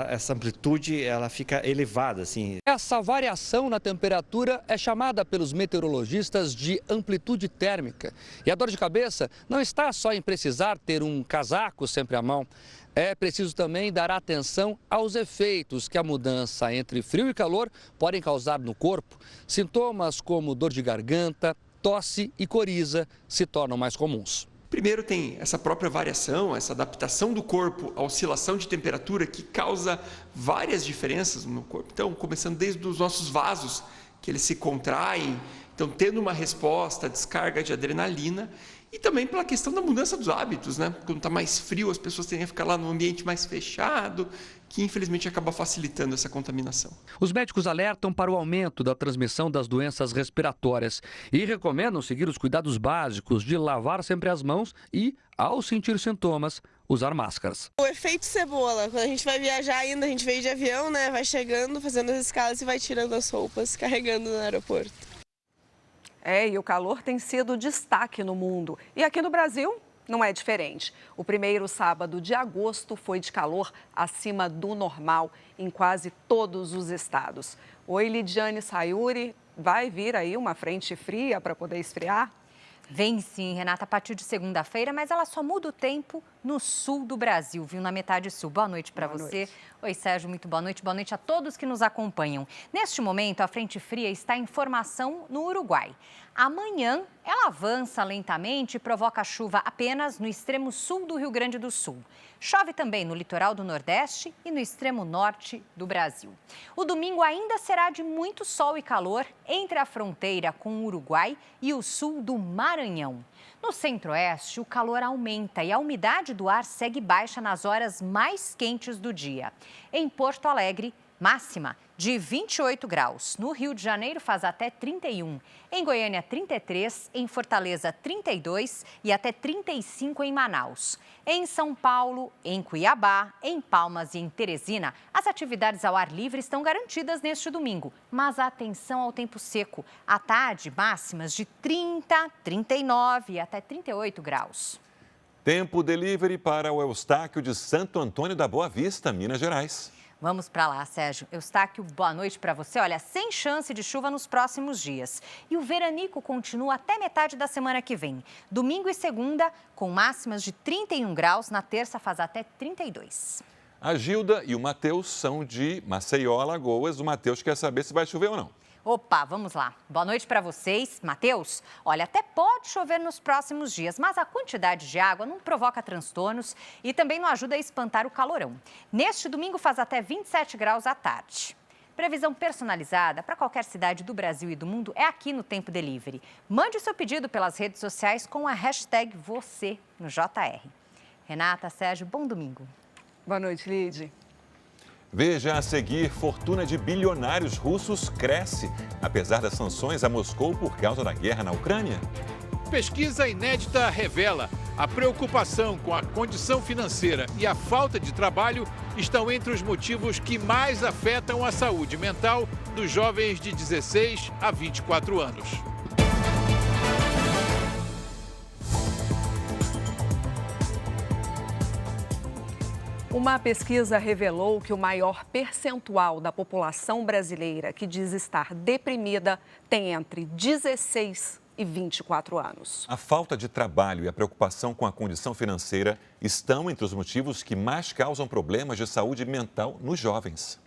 essa amplitude ela fica elevada, assim. Essa variação na temperatura é chamada pelos meteorologistas de amplitude térmica. E a dor de cabeça não está só em precisar ter um casaco sempre à mão. É preciso também dar atenção aos efeitos que a mudança entre frio e calor podem causar no corpo. Sintomas como dor de garganta, tosse e coriza se tornam mais comuns. Primeiro tem essa própria variação, essa adaptação do corpo à oscilação de temperatura que causa várias diferenças no corpo. Então, começando desde os nossos vasos, que eles se contraem, então tendo uma resposta, descarga de adrenalina, e também pela questão da mudança dos hábitos, né? Quando está mais frio, as pessoas tendem a ficar lá no ambiente mais fechado, que infelizmente acaba facilitando essa contaminação. Os médicos alertam para o aumento da transmissão das doenças respiratórias e recomendam seguir os cuidados básicos de lavar sempre as mãos e, ao sentir sintomas, usar máscaras. O efeito cebola, quando a gente vai viajar ainda, a gente veio de avião, né? Vai chegando, fazendo as escalas e vai tirando as roupas, carregando no aeroporto. E o calor tem sido destaque no mundo. E aqui no Brasil não é diferente. O primeiro sábado de agosto foi de calor acima do normal em quase todos os estados. Oi, Lidiane Sayuri, vai vir aí uma frente fria para poder esfriar? Vem sim, Renata, a partir de segunda-feira, mas ela só muda o tempo no sul do Brasil, viu? Na metade sul. Boa noite para você. Oi, Sérgio, muito boa noite. Boa noite a todos que nos acompanham. Neste momento, a frente fria está em formação no Uruguai. Amanhã, ela avança lentamente e provoca chuva apenas no extremo sul do Rio Grande do Sul. Chove também no litoral do Nordeste e no extremo norte do Brasil. O domingo ainda será de muito sol e calor entre a fronteira com o Uruguai e o sul do Maranhão. No centro-oeste, o calor aumenta e a umidade do ar segue baixa nas horas mais quentes do dia. Em Porto Alegre, máxima de 28 graus. No Rio de Janeiro faz até 31. Em Goiânia, 33. Em Fortaleza, 32 e até 35 em Manaus. Em São Paulo, em Cuiabá, em Palmas e em Teresina, as atividades ao ar livre estão garantidas neste domingo. Mas atenção ao tempo seco. À tarde, máximas de 30, 39 e até 38 graus. Tempo delivery para o Eustáquio de Santo Antônio da Boa Vista, Minas Gerais. Vamos para lá, Sérgio. Eustáquio, boa noite para você. Olha, sem chance de chuva nos próximos dias. E o veranico continua até metade da semana que vem. Domingo e segunda, com máximas de 31 graus. Na terça, faz até 32. A Gilda e o Matheus são de Maceió, Alagoas. O Matheus quer saber se vai chover ou não. Opa, vamos lá. Boa noite para vocês. Matheus, olha, até pode chover nos próximos dias, mas a quantidade de água não provoca transtornos e também não ajuda a espantar o calorão. Neste domingo faz até 27 graus à tarde. Previsão personalizada para qualquer cidade do Brasil e do mundo é aqui no Tempo Delivery. Mande o seu pedido pelas redes sociais com a hashtag você no JR. Renata, Sérgio, bom domingo. Boa noite, Lid. Veja a seguir, fortuna de bilionários russos cresce, apesar das sanções a Moscou por causa da guerra na Ucrânia. Pesquisa inédita revela: a preocupação com a condição financeira e a falta de trabalho estão entre os motivos que mais afetam a saúde mental dos jovens de 16 a 24 anos. Uma pesquisa revelou que o maior percentual da população brasileira que diz estar deprimida tem entre 16 e 24 anos. A falta de trabalho e a preocupação com a condição financeira estão entre os motivos que mais causam problemas de saúde mental nos jovens.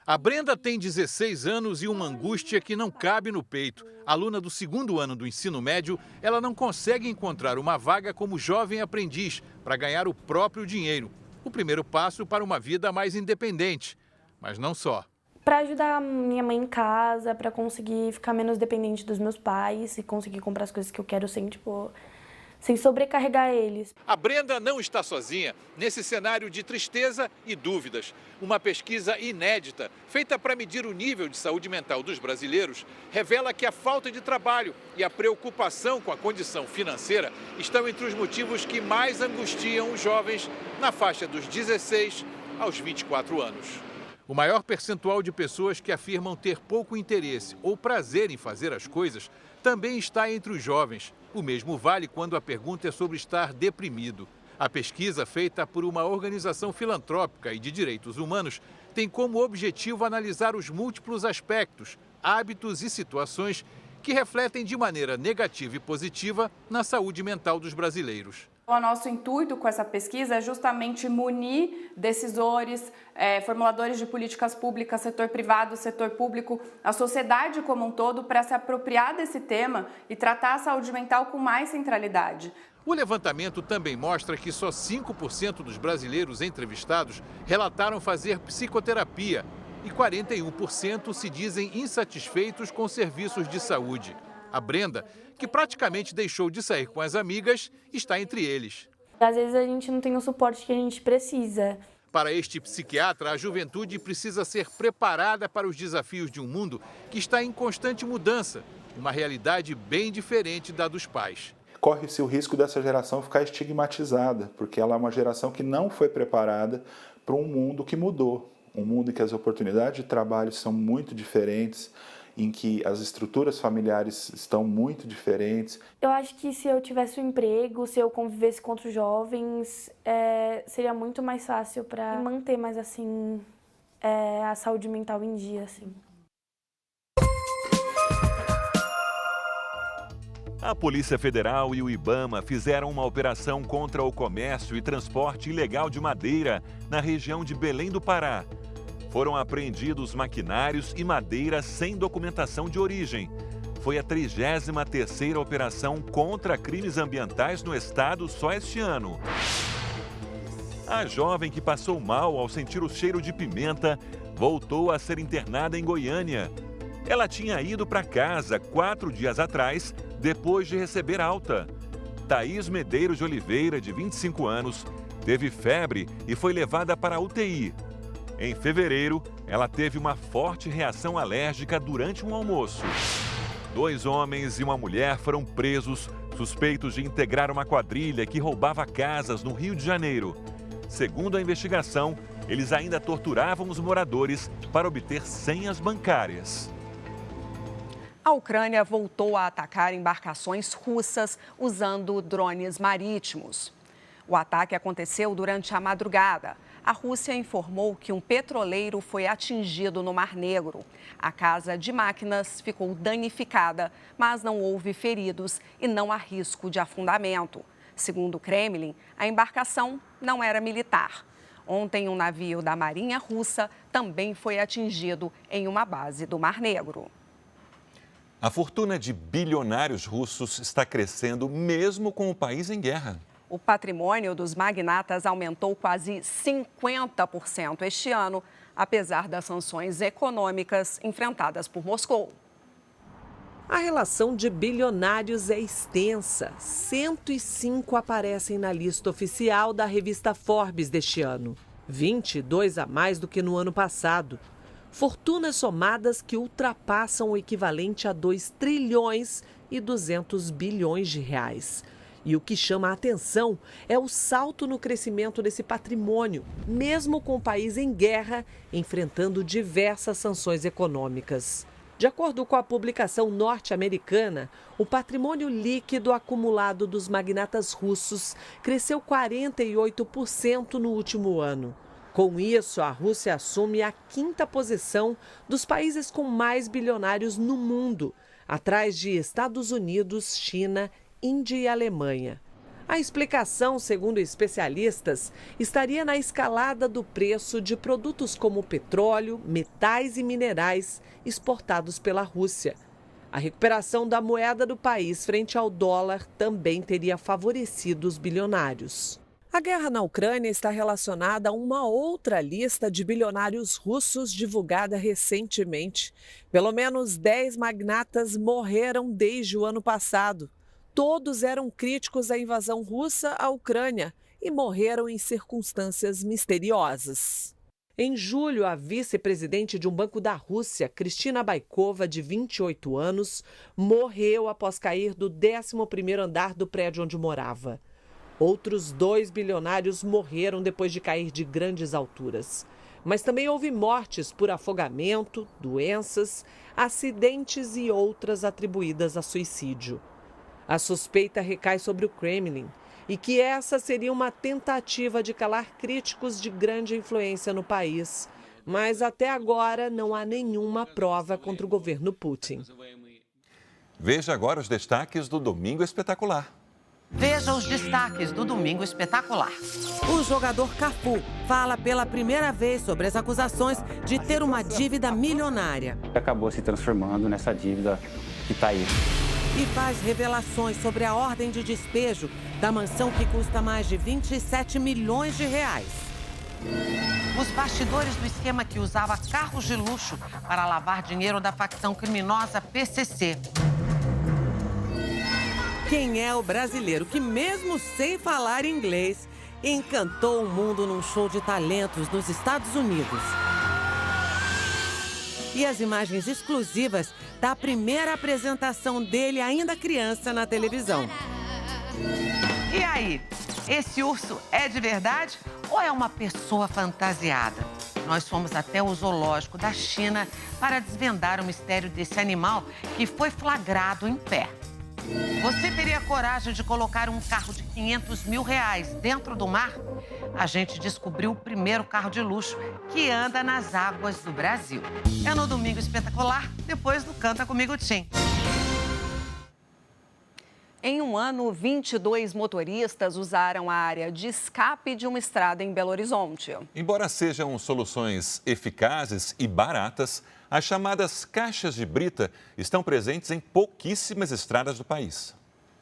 A Brenda tem 16 anos e uma angústia que não cabe no peito. Aluna do 2º ano do ensino médio, ela não consegue encontrar uma vaga como jovem aprendiz para ganhar o próprio dinheiro. O primeiro passo para uma vida mais independente, mas não só. Para ajudar a minha mãe em casa, para conseguir ficar menos dependente dos meus pais e conseguir comprar as coisas que eu quero sem sobrecarregar eles. A Brenda não está sozinha nesse cenário de tristeza e dúvidas. Uma pesquisa inédita, feita para medir o nível de saúde mental dos brasileiros, revela que a falta de trabalho e a preocupação com a condição financeira estão entre os motivos que mais angustiam os jovens na faixa dos 16 aos 24 anos. O maior percentual de pessoas que afirmam ter pouco interesse ou prazer em fazer as coisas também está entre os jovens. O mesmo vale quando a pergunta é sobre estar deprimido. A pesquisa, feita por uma organização filantrópica e de direitos humanos, tem como objetivo analisar os múltiplos aspectos, hábitos e situações que refletem de maneira negativa e positiva na saúde mental dos brasileiros. O nosso intuito com essa pesquisa é justamente munir decisores, formuladores de políticas públicas, setor privado, setor público, a sociedade como um todo, para se apropriar desse tema e tratar a saúde mental com mais centralidade. O levantamento também mostra que só 5% dos brasileiros entrevistados relataram fazer psicoterapia e 41% se dizem insatisfeitos com serviços de saúde. A Brenda, que praticamente deixou de sair com as amigas, está entre eles. Às vezes a gente não tem o suporte que a gente precisa. Para este psiquiatra, a juventude precisa ser preparada para os desafios de um mundo que está em constante mudança, uma realidade bem diferente da dos pais. Corre-se o risco dessa geração ficar estigmatizada, porque ela é uma geração que não foi preparada para um mundo que mudou, um mundo em que as oportunidades de trabalho são muito diferentes, em que as estruturas familiares estão muito diferentes. Eu acho que se eu tivesse um emprego, se eu convivesse com outros jovens, seria muito mais fácil para manter mais assim a saúde mental em dia, assim. A Polícia Federal e o IBAMA fizeram uma operação contra o comércio e transporte ilegal de madeira na região de Belém do Pará. Foram apreendidos maquinários e madeira sem documentação de origem. Foi a 33ª operação contra crimes ambientais no estado só este ano. A jovem que passou mal ao sentir o cheiro de pimenta voltou a ser internada em Goiânia. Ela tinha ido para casa 4 dias atrás, depois de receber alta. Thaís Medeiros de Oliveira, de 25 anos, teve febre e foi levada para a UTI. Em fevereiro, ela teve uma forte reação alérgica durante um almoço. 2 homens e uma mulher foram presos, suspeitos de integrar uma quadrilha que roubava casas no Rio de Janeiro. Segundo a investigação, eles ainda torturavam os moradores para obter senhas bancárias. A Ucrânia voltou a atacar embarcações russas usando drones marítimos. O ataque aconteceu durante a madrugada. A Rússia informou que um petroleiro foi atingido no Mar Negro. A casa de máquinas ficou danificada, mas não houve feridos e não há risco de afundamento. Segundo o Kremlin, a embarcação não era militar. Ontem, um navio da Marinha Russa também foi atingido em uma base do Mar Negro. A fortuna de bilionários russos está crescendo mesmo com o país em guerra. O patrimônio dos magnatas aumentou quase 50% este ano, apesar das sanções econômicas enfrentadas por Moscou. A relação de bilionários é extensa. 105 aparecem na lista oficial da revista Forbes deste ano. 22 a mais do que no ano passado. Fortunas somadas que ultrapassam o equivalente a 2 trilhões e 200 bilhões de reais. E o que chama a atenção é o salto no crescimento desse patrimônio, mesmo com o país em guerra, enfrentando diversas sanções econômicas. De acordo com a publicação norte-americana, o patrimônio líquido acumulado dos magnatas russos cresceu 48% no último ano. Com isso, a Rússia assume a 5ª posição dos países com mais bilionários no mundo, atrás de Estados Unidos, China, Índia e Alemanha. A explicação, segundo especialistas, estaria na escalada do preço de produtos como petróleo, metais e minerais exportados pela Rússia. A recuperação da moeda do país frente ao dólar também teria favorecido os bilionários. A guerra na Ucrânia está relacionada a uma outra lista de bilionários russos divulgada recentemente. Pelo menos 10 magnatas morreram desde o ano passado. Todos eram críticos à invasão russa à Ucrânia e morreram em circunstâncias misteriosas. Em julho, a vice-presidente de um banco da Rússia, Kristina Baikova, de 28 anos, morreu após cair do 11º andar do prédio onde morava. Outros 2 bilionários morreram depois de cair de grandes alturas. Mas também houve mortes por afogamento, doenças, acidentes e outras atribuídas a suicídio. A suspeita recai sobre o Kremlin e que essa seria uma tentativa de calar críticos de grande influência no país. Mas até agora não há nenhuma prova contra o governo Putin. Veja agora os destaques do Domingo Espetacular. Veja os destaques do Domingo Espetacular. O jogador Cafu fala pela primeira vez sobre as acusações de ter uma dívida milionária. Acabou se transformando nessa dívida que está aí. E faz revelações sobre a ordem de despejo da mansão que custa mais de 27 milhões de reais. Os bastidores do esquema que usava carros de luxo para lavar dinheiro da facção criminosa PCC. Quem é o brasileiro que, mesmo sem falar inglês, encantou o mundo num show de talentos nos Estados Unidos? E as imagens exclusivas da primeira apresentação dele ainda criança na televisão. E aí, esse urso é de verdade ou é uma pessoa fantasiada? Nós fomos até o zoológico da China para desvendar o mistério desse animal que foi flagrado em pé. Você teria coragem de colocar um carro de 500 mil reais dentro do mar? A gente descobriu o primeiro carro de luxo que anda nas águas do Brasil. É no Domingo Espetacular, depois do Canta Comigo Tim. Em um ano, 22 motoristas usaram a área de escape de uma estrada em Belo Horizonte. Embora sejam soluções eficazes e baratas, as chamadas caixas de brita estão presentes em pouquíssimas estradas do país.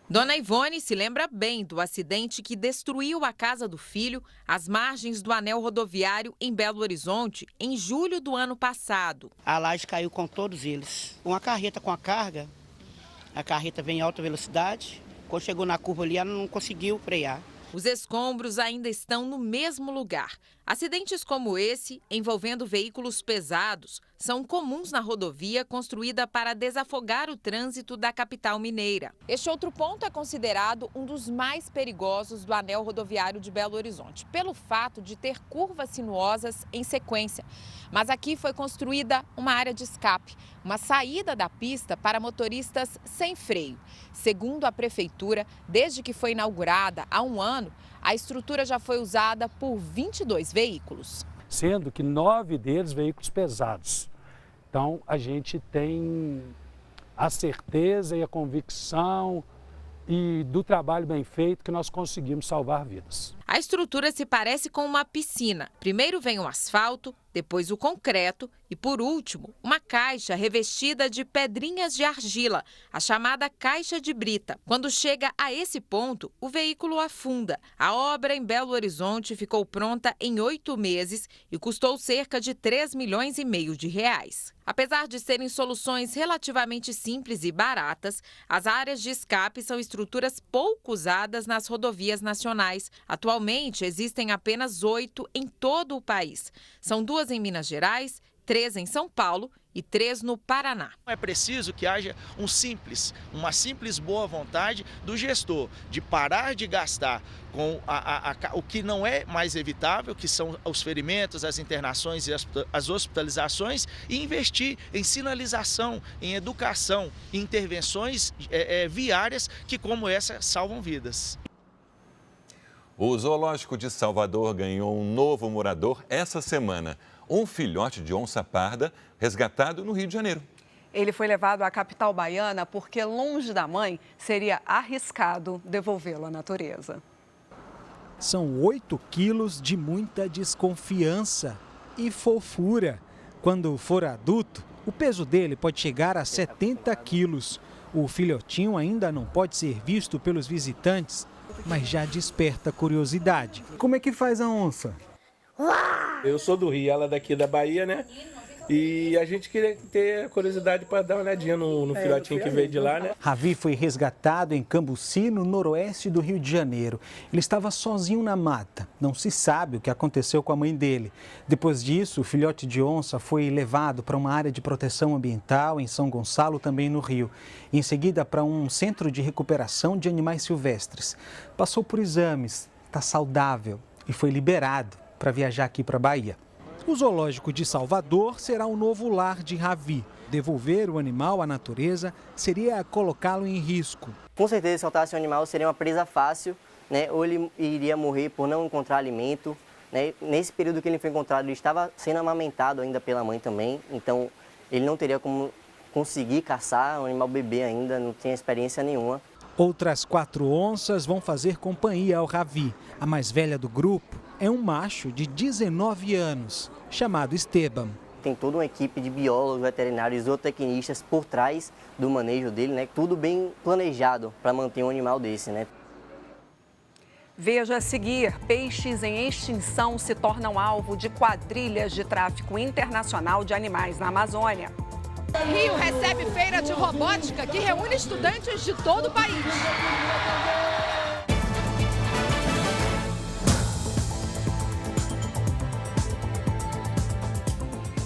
Dona Ivone se lembra bem do acidente que destruiu a casa do filho às margens do anel rodoviário em Belo Horizonte em julho do ano passado. A laje caiu com todos eles. Uma carreta com a carga, a carreta vem em alta velocidade. Quando chegou na curva ali, ela não conseguiu frear. Os escombros ainda estão no mesmo lugar. Acidentes como esse, envolvendo veículos pesados, são comuns na rodovia construída para desafogar o trânsito da capital mineira. Este outro ponto é considerado um dos mais perigosos do anel rodoviário de Belo Horizonte, pelo fato de ter curvas sinuosas em sequência. Mas aqui foi construída uma área de escape, uma saída da pista para motoristas sem freio. Segundo a prefeitura, desde que foi inaugurada há um ano, a estrutura já foi usada por 22 veículos. Sendo que 9 deles veículos pesados. Então, a gente tem a certeza e a convicção e do trabalho bem feito que nós conseguimos salvar vidas. A estrutura se parece com uma piscina. Primeiro vem o asfalto, depois o concreto e, por último, uma caixa revestida de pedrinhas de argila, a chamada caixa de brita. Quando chega a esse ponto, o veículo afunda. A obra em Belo Horizonte ficou pronta em 8 meses e custou cerca de 3,5 milhões de reais. Apesar de serem soluções relativamente simples e baratas, as áreas de escape são estruturas pouco usadas nas rodovias nacionais. Atualmente, existem apenas 8 em todo o país. São 2 em Minas Gerais, 3 em São Paulo e 3 no Paraná. É preciso que haja uma simples boa vontade do gestor de parar de gastar com o que não é mais evitável, que são os ferimentos, as internações e as hospitalizações, e investir em sinalização, em educação, em intervenções viárias que, como essa, salvam vidas. O Zoológico de Salvador ganhou um novo morador essa semana. Um filhote de onça parda resgatado no Rio de Janeiro. Ele foi levado à capital baiana porque, longe da mãe, seria arriscado devolvê-lo à natureza. São 8 quilos de muita desconfiança e fofura. Quando for adulto, o peso dele pode chegar a 70 quilos. O filhotinho ainda não pode ser visto pelos visitantes, mas já desperta curiosidade. Como é que faz a onça? Eu sou do Rio, ela é daqui da Bahia, né? E a gente queria ter curiosidade para dar uma olhadinha no filhotinho que veio de lá, né? Ravi foi resgatado em Cambuci, no noroeste do Rio de Janeiro. Ele estava sozinho na mata. Não se sabe o que aconteceu com a mãe dele. Depois disso, o filhote de onça foi levado para uma área de proteção ambiental em São Gonçalo, também no Rio. Em seguida, para um centro de recuperação de animais silvestres. Passou por exames, está saudável e foi liberado para viajar aqui para a Bahia. O zoológico de Salvador será o novo lar de Ravi. Devolver o animal à natureza seria colocá-lo em risco. Com certeza, se soltasse o animal seria uma presa fácil, né? Ou ele iria morrer por não encontrar alimento. Né? Nesse período que ele foi encontrado, ele estava sendo amamentado ainda pela mãe também. Então, ele não teria como conseguir caçar um animal bebê ainda, não tinha experiência nenhuma. Outras 4 onças vão fazer companhia ao Ravi. A mais velha do grupo é um macho de 19 anos, chamado Esteban. Tem toda uma equipe de biólogos, veterinários, zootecnistas por trás do manejo dele, né? Tudo bem planejado para manter um animal desse, né? Veja a seguir: peixes em extinção se tornam alvo de quadrilhas de tráfico internacional de animais na Amazônia. Rio recebe feira de robótica que reúne estudantes de todo o país.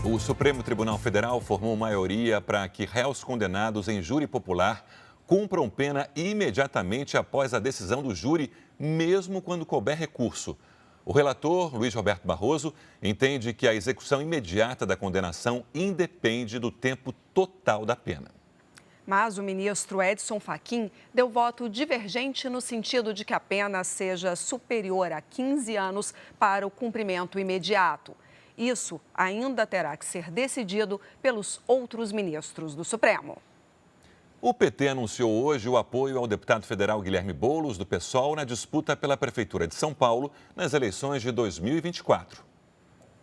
O Supremo Tribunal Federal formou maioria para que réus condenados em júri popular cumpram pena imediatamente após a decisão do júri, mesmo quando couber recurso. O relator, Luiz Roberto Barroso, entende que a execução imediata da condenação independe do tempo total da pena. Mas o ministro Edson Fachin deu voto divergente no sentido de que a pena seja superior a 15 anos para o cumprimento imediato. Isso ainda terá que ser decidido pelos outros ministros do Supremo. O PT anunciou hoje o apoio ao deputado federal Guilherme Boulos, do PSOL, na disputa pela Prefeitura de São Paulo nas eleições de 2024.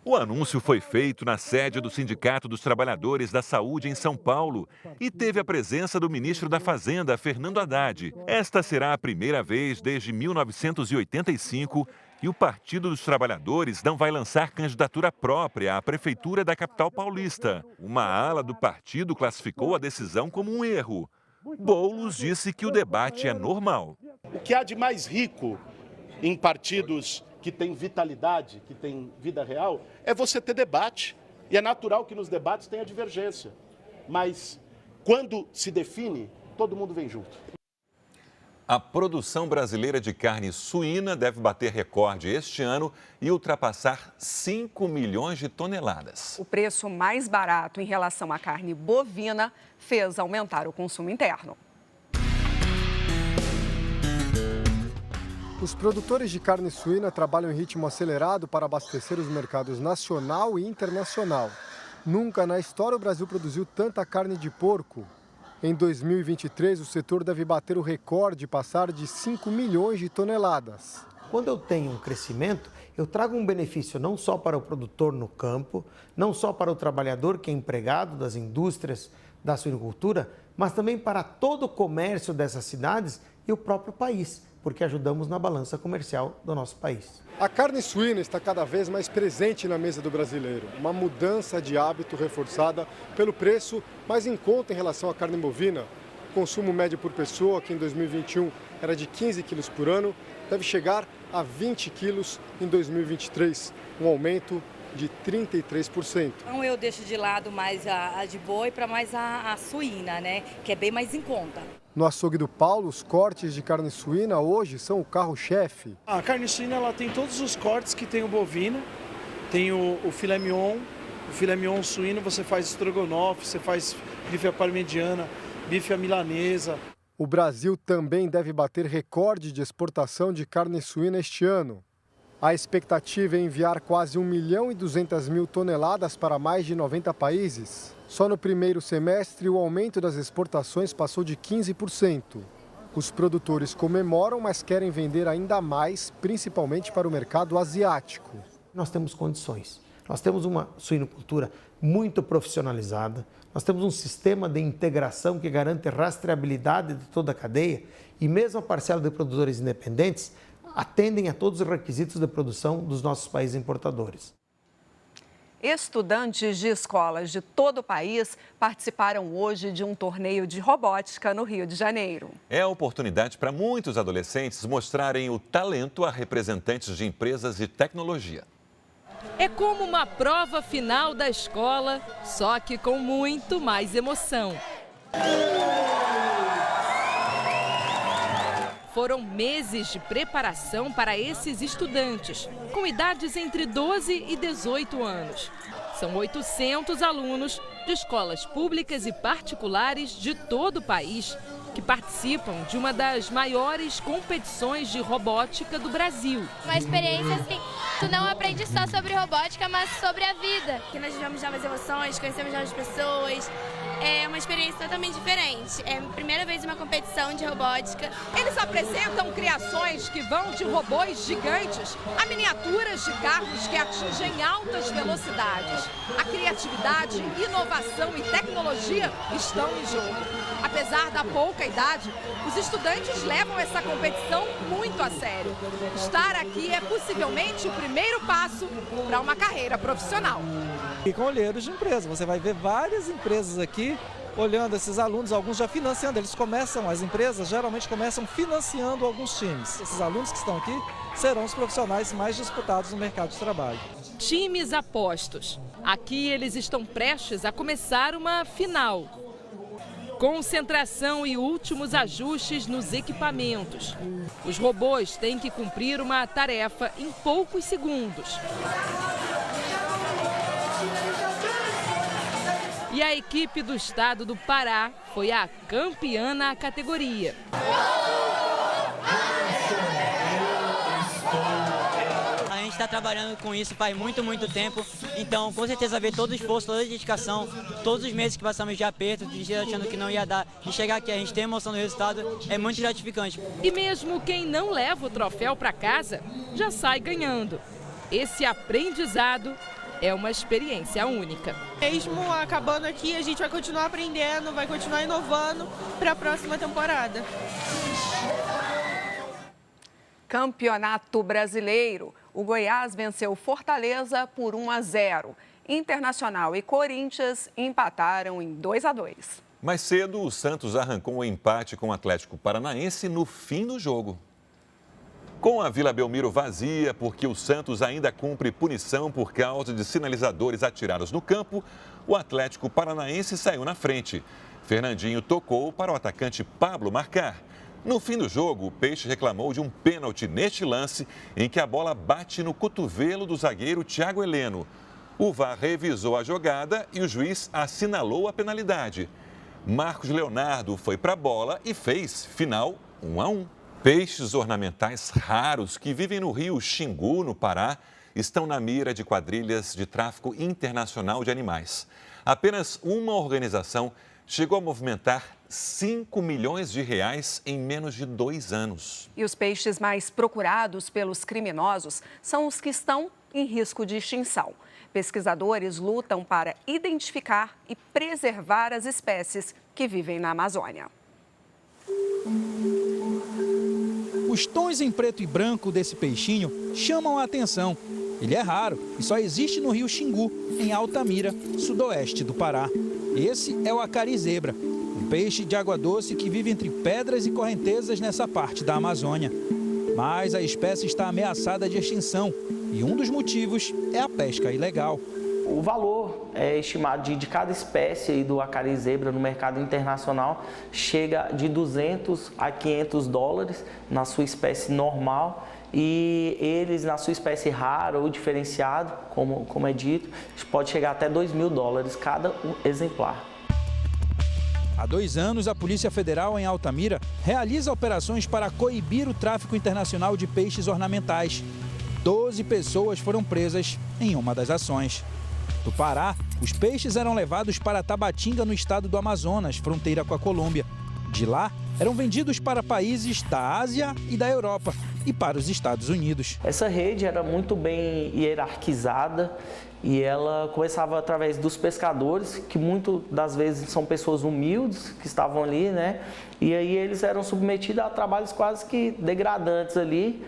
O anúncio foi feito na sede do Sindicato dos Trabalhadores da Saúde em São Paulo e teve a presença do ministro da Fazenda, Fernando Haddad. Esta será a primeira vez desde 1985 que o Partido dos Trabalhadores não vai lançar candidatura própria à Prefeitura da capital paulista. Uma ala do partido classificou a decisão como um erro. Boulos disse que o debate é normal. O que há de mais rico em partidos que têm vitalidade, que têm vida real, é você ter debate. E é natural que nos debates tenha divergência. Mas quando se define, todo mundo vem junto. A produção brasileira de carne suína deve bater recorde este ano e ultrapassar 5 milhões de toneladas. O preço mais barato em relação à carne bovina fez aumentar o consumo interno. Os produtores de carne suína trabalham em ritmo acelerado para abastecer os mercados nacional e internacional. Nunca na história o Brasil produziu tanta carne de porco. Em 2023, o setor deve bater o recorde e passar de 5 milhões de toneladas. Quando eu tenho um crescimento, eu trago um benefício não só para o produtor no campo, não só para o trabalhador que é empregado das indústrias da suinocultura, mas também para todo o comércio dessas cidades e o próprio país, porque ajudamos na balança comercial do nosso país. A carne suína está cada vez mais presente na mesa do brasileiro. Uma mudança de hábito reforçada pelo preço mais em conta em relação à carne bovina. O consumo médio por pessoa, que em 2021 era de 15 quilos por ano, deve chegar a 20 quilos em 2023, um aumento de 33%. Então eu deixo de lado mais a de boi para mais a suína, né? Que é bem mais em conta. No açougue do Paulo, os cortes de carne suína hoje são o carro-chefe. A carne suína ela tem todos os cortes que tem o bovino, tem o filé mignon. O filé mignon suíno você faz estrogonofe, você faz bife à parmegiana, bife à milanesa. O Brasil também deve bater recorde de exportação de carne suína este ano. A expectativa é enviar quase 1.200.000 toneladas para mais de 90 países. Só no primeiro semestre, o aumento das exportações passou de 15%. Os produtores comemoram, mas querem vender ainda mais, principalmente para o mercado asiático. Nós temos condições. Nós temos uma suinocultura muito profissionalizada. Nós temos um sistema de integração que garante rastreabilidade de toda a cadeia. E mesmo a parcela de produtores independentes atendem a todos os requisitos de produção dos nossos países importadores. Estudantes de escolas de todo o país participaram hoje de um torneio de robótica no Rio de Janeiro. É a oportunidade para muitos adolescentes mostrarem o talento a representantes de empresas de tecnologia. É como uma prova final da escola, só que com muito mais emoção. Foram meses de preparação para esses estudantes, com idades entre 12 e 18 anos. São 800 alunos de escolas públicas e particulares de todo o país que participam de uma das maiores competições de robótica do Brasil. Uma experiência assim, tu não aprende só sobre robótica, mas sobre a vida. Que nós vivemos novas emoções, conhecemos novas pessoas. É uma experiência totalmente diferente. É a primeira vez uma competição de robótica. Eles apresentam criações que vão de robôs gigantes a miniaturas de carros que atingem altas velocidades. A criatividade, inovação e tecnologia estão em jogo. Apesar da pouca idade, os estudantes levam essa competição muito a sério. Estar aqui é possivelmente o primeiro passo para uma carreira profissional. E com olheiros de empresa, você vai ver várias empresas aqui olhando esses alunos, alguns já financiando. As empresas geralmente começam financiando alguns times. Esses alunos que estão aqui serão os profissionais mais disputados no mercado de trabalho. Times apostos. Aqui eles estão prestes a começar uma final. Concentração e últimos ajustes nos equipamentos. Os robôs têm que cumprir uma tarefa em poucos segundos. E a equipe do estado do Pará foi a campeã na categoria. A gente está trabalhando com isso faz muito tempo, então com certeza ver todo o esforço, toda a dedicação, todos os meses que passamos de aperto, de achando que não ia dar, e chegar aqui a gente ter emoção do resultado, é muito gratificante. E mesmo quem não leva o troféu para casa, já sai ganhando. Esse aprendizado é uma experiência única. Mesmo acabando aqui, a gente vai continuar aprendendo, vai continuar inovando para a próxima temporada. Campeonato Brasileiro. O Goiás venceu Fortaleza por 1-0. Internacional e Corinthians empataram em 2-2. Mais cedo, o Santos arrancou um empate com o Atlético Paranaense no fim do jogo. Com a Vila Belmiro vazia, porque o Santos ainda cumpre punição por causa de sinalizadores atirados no campo, o Atlético Paranaense saiu na frente. Fernandinho tocou para o atacante Pablo marcar. No fim do jogo, o Peixe reclamou de um pênalti neste lance, em que a bola bate no cotovelo do zagueiro Thiago Heleno. O VAR revisou a jogada e o juiz assinalou a penalidade. Marcos Leonardo foi para a bola e fez final 1-1. Peixes ornamentais raros que vivem no rio Xingu, no Pará, estão na mira de quadrilhas de tráfico internacional de animais. Apenas uma organização chegou a movimentar 5 milhões de reais em menos de 2 anos. E os peixes mais procurados pelos criminosos são os que estão em risco de extinção. Pesquisadores lutam para identificar e preservar as espécies que vivem na Amazônia. Os tons em preto e branco desse peixinho chamam a atenção. Ele é raro e só existe no rio Xingu, em Altamira, sudoeste do Pará. Esse é o acari-zebra, um peixe de água doce que vive entre pedras e correntezas nessa parte da Amazônia. Mas a espécie está ameaçada de extinção e um dos motivos é a pesca ilegal. O valor estimado de cada espécie aí do acari-zebra no mercado internacional chega de 200 a 500 dólares na sua espécie normal, e eles na sua espécie rara ou diferenciado, como é dito, pode chegar até 2.000 dólares cada exemplar. Há 2 anos, a Polícia Federal em Altamira realiza operações para coibir o tráfico internacional de peixes ornamentais. 12 pessoas foram presas em uma das ações. Do Pará, os peixes eram levados para Tabatinga, no estado do Amazonas, fronteira com a Colômbia. De lá, eram vendidos para países da Ásia e da Europa e para os Estados Unidos. Essa rede era muito bem hierarquizada e ela começava através dos pescadores, que muitas das vezes são pessoas humildes que estavam ali, né? E aí eles eram submetidos a trabalhos quase que degradantes ali,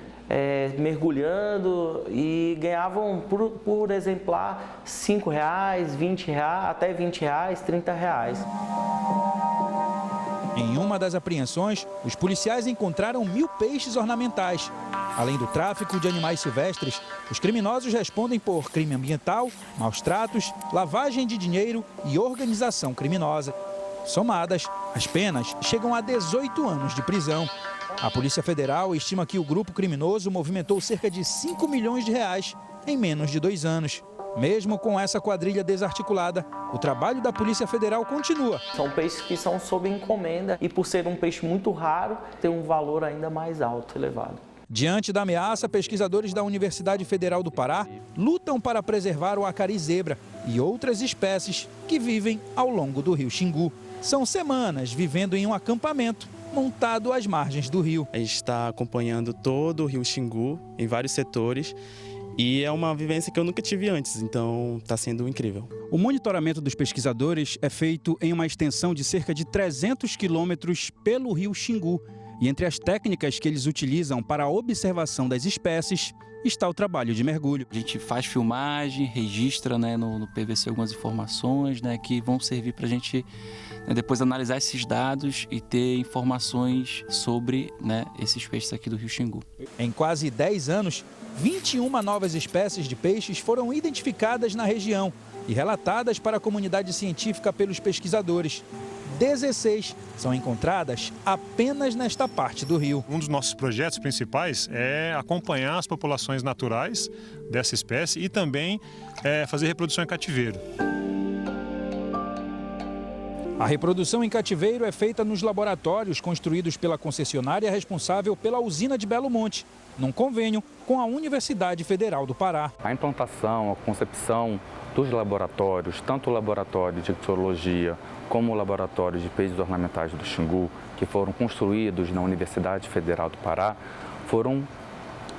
mergulhando, e ganhavam por exemplar R$5, R$20, até R$20, R$30. Em uma das apreensões, os policiais encontraram 1.000 peixes ornamentais. Além do tráfico de animais silvestres, os criminosos respondem por crime ambiental, maus tratos, lavagem de dinheiro e organização criminosa. Somadas, as penas chegam a 18 anos de prisão. A Polícia Federal estima que o grupo criminoso movimentou cerca de R$5 milhões em menos de 2 anos. Mesmo com essa quadrilha desarticulada, o trabalho da Polícia Federal continua. São peixes que são sob encomenda e, por ser um peixe muito raro, tem um valor ainda mais alto, elevado. Diante da ameaça, pesquisadores da Universidade Federal do Pará lutam para preservar o acari-zebra e outras espécies que vivem ao longo do rio Xingu. São semanas vivendo em um acampamento montado às margens do rio. A gente está acompanhando todo o rio Xingu em vários setores e é uma vivência que eu nunca tive antes, então está sendo incrível. O monitoramento dos pesquisadores é feito em uma extensão de cerca de 300 quilômetros pelo rio Xingu. E entre as técnicas que eles utilizam para a observação das espécies está o trabalho de mergulho. A gente faz filmagem, registra, né, no PVC algumas informações, né, que vão servir para a gente depois analisar esses dados e ter informações sobre, né, esses peixes aqui do rio Xingu. Em quase 10 anos, 21 novas espécies de peixes foram identificadas na região e relatadas para a comunidade científica pelos pesquisadores. 16 são encontradas apenas nesta parte do rio. Um dos nossos projetos principais é acompanhar as populações naturais dessa espécie e também fazer reprodução em cativeiro. A reprodução em cativeiro é feita nos laboratórios construídos pela concessionária responsável pela usina de Belo Monte, num convênio com a Universidade Federal do Pará. A implantação, a concepção dos laboratórios, tanto o laboratório de ictiologia como o laboratório de peixes ornamentais do Xingu, que foram construídos na Universidade Federal do Pará, foram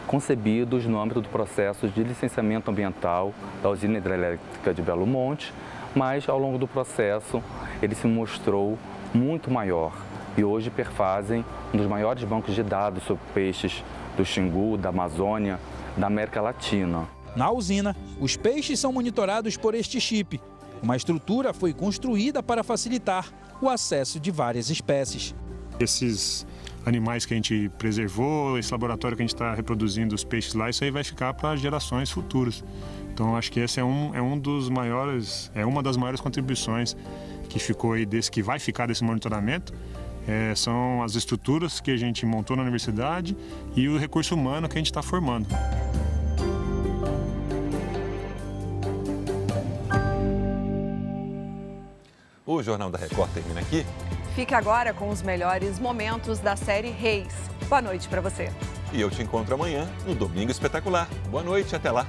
concebidos no âmbito do processo de licenciamento ambiental da usina hidrelétrica de Belo Monte, mas ao longo do processo ele se mostrou muito maior e hoje perfazem um dos maiores bancos de dados sobre peixes do Xingu, da Amazônia, da América Latina. Na usina, os peixes são monitorados por este chip. Uma estrutura foi construída para facilitar o acesso de várias espécies. Esses animais que a gente preservou, esse laboratório que a gente está reproduzindo os peixes lá, isso aí vai ficar para gerações futuras. Então acho que esse é uma das maiores contribuições que ficou aí que vai ficar desse monitoramento. São as estruturas que a gente montou na universidade e o recurso humano que a gente está formando. O Jornal da Record termina aqui. Fique agora com os melhores momentos da série Reis. Boa noite para você. E eu te encontro amanhã no Domingo Espetacular. Boa noite, até lá.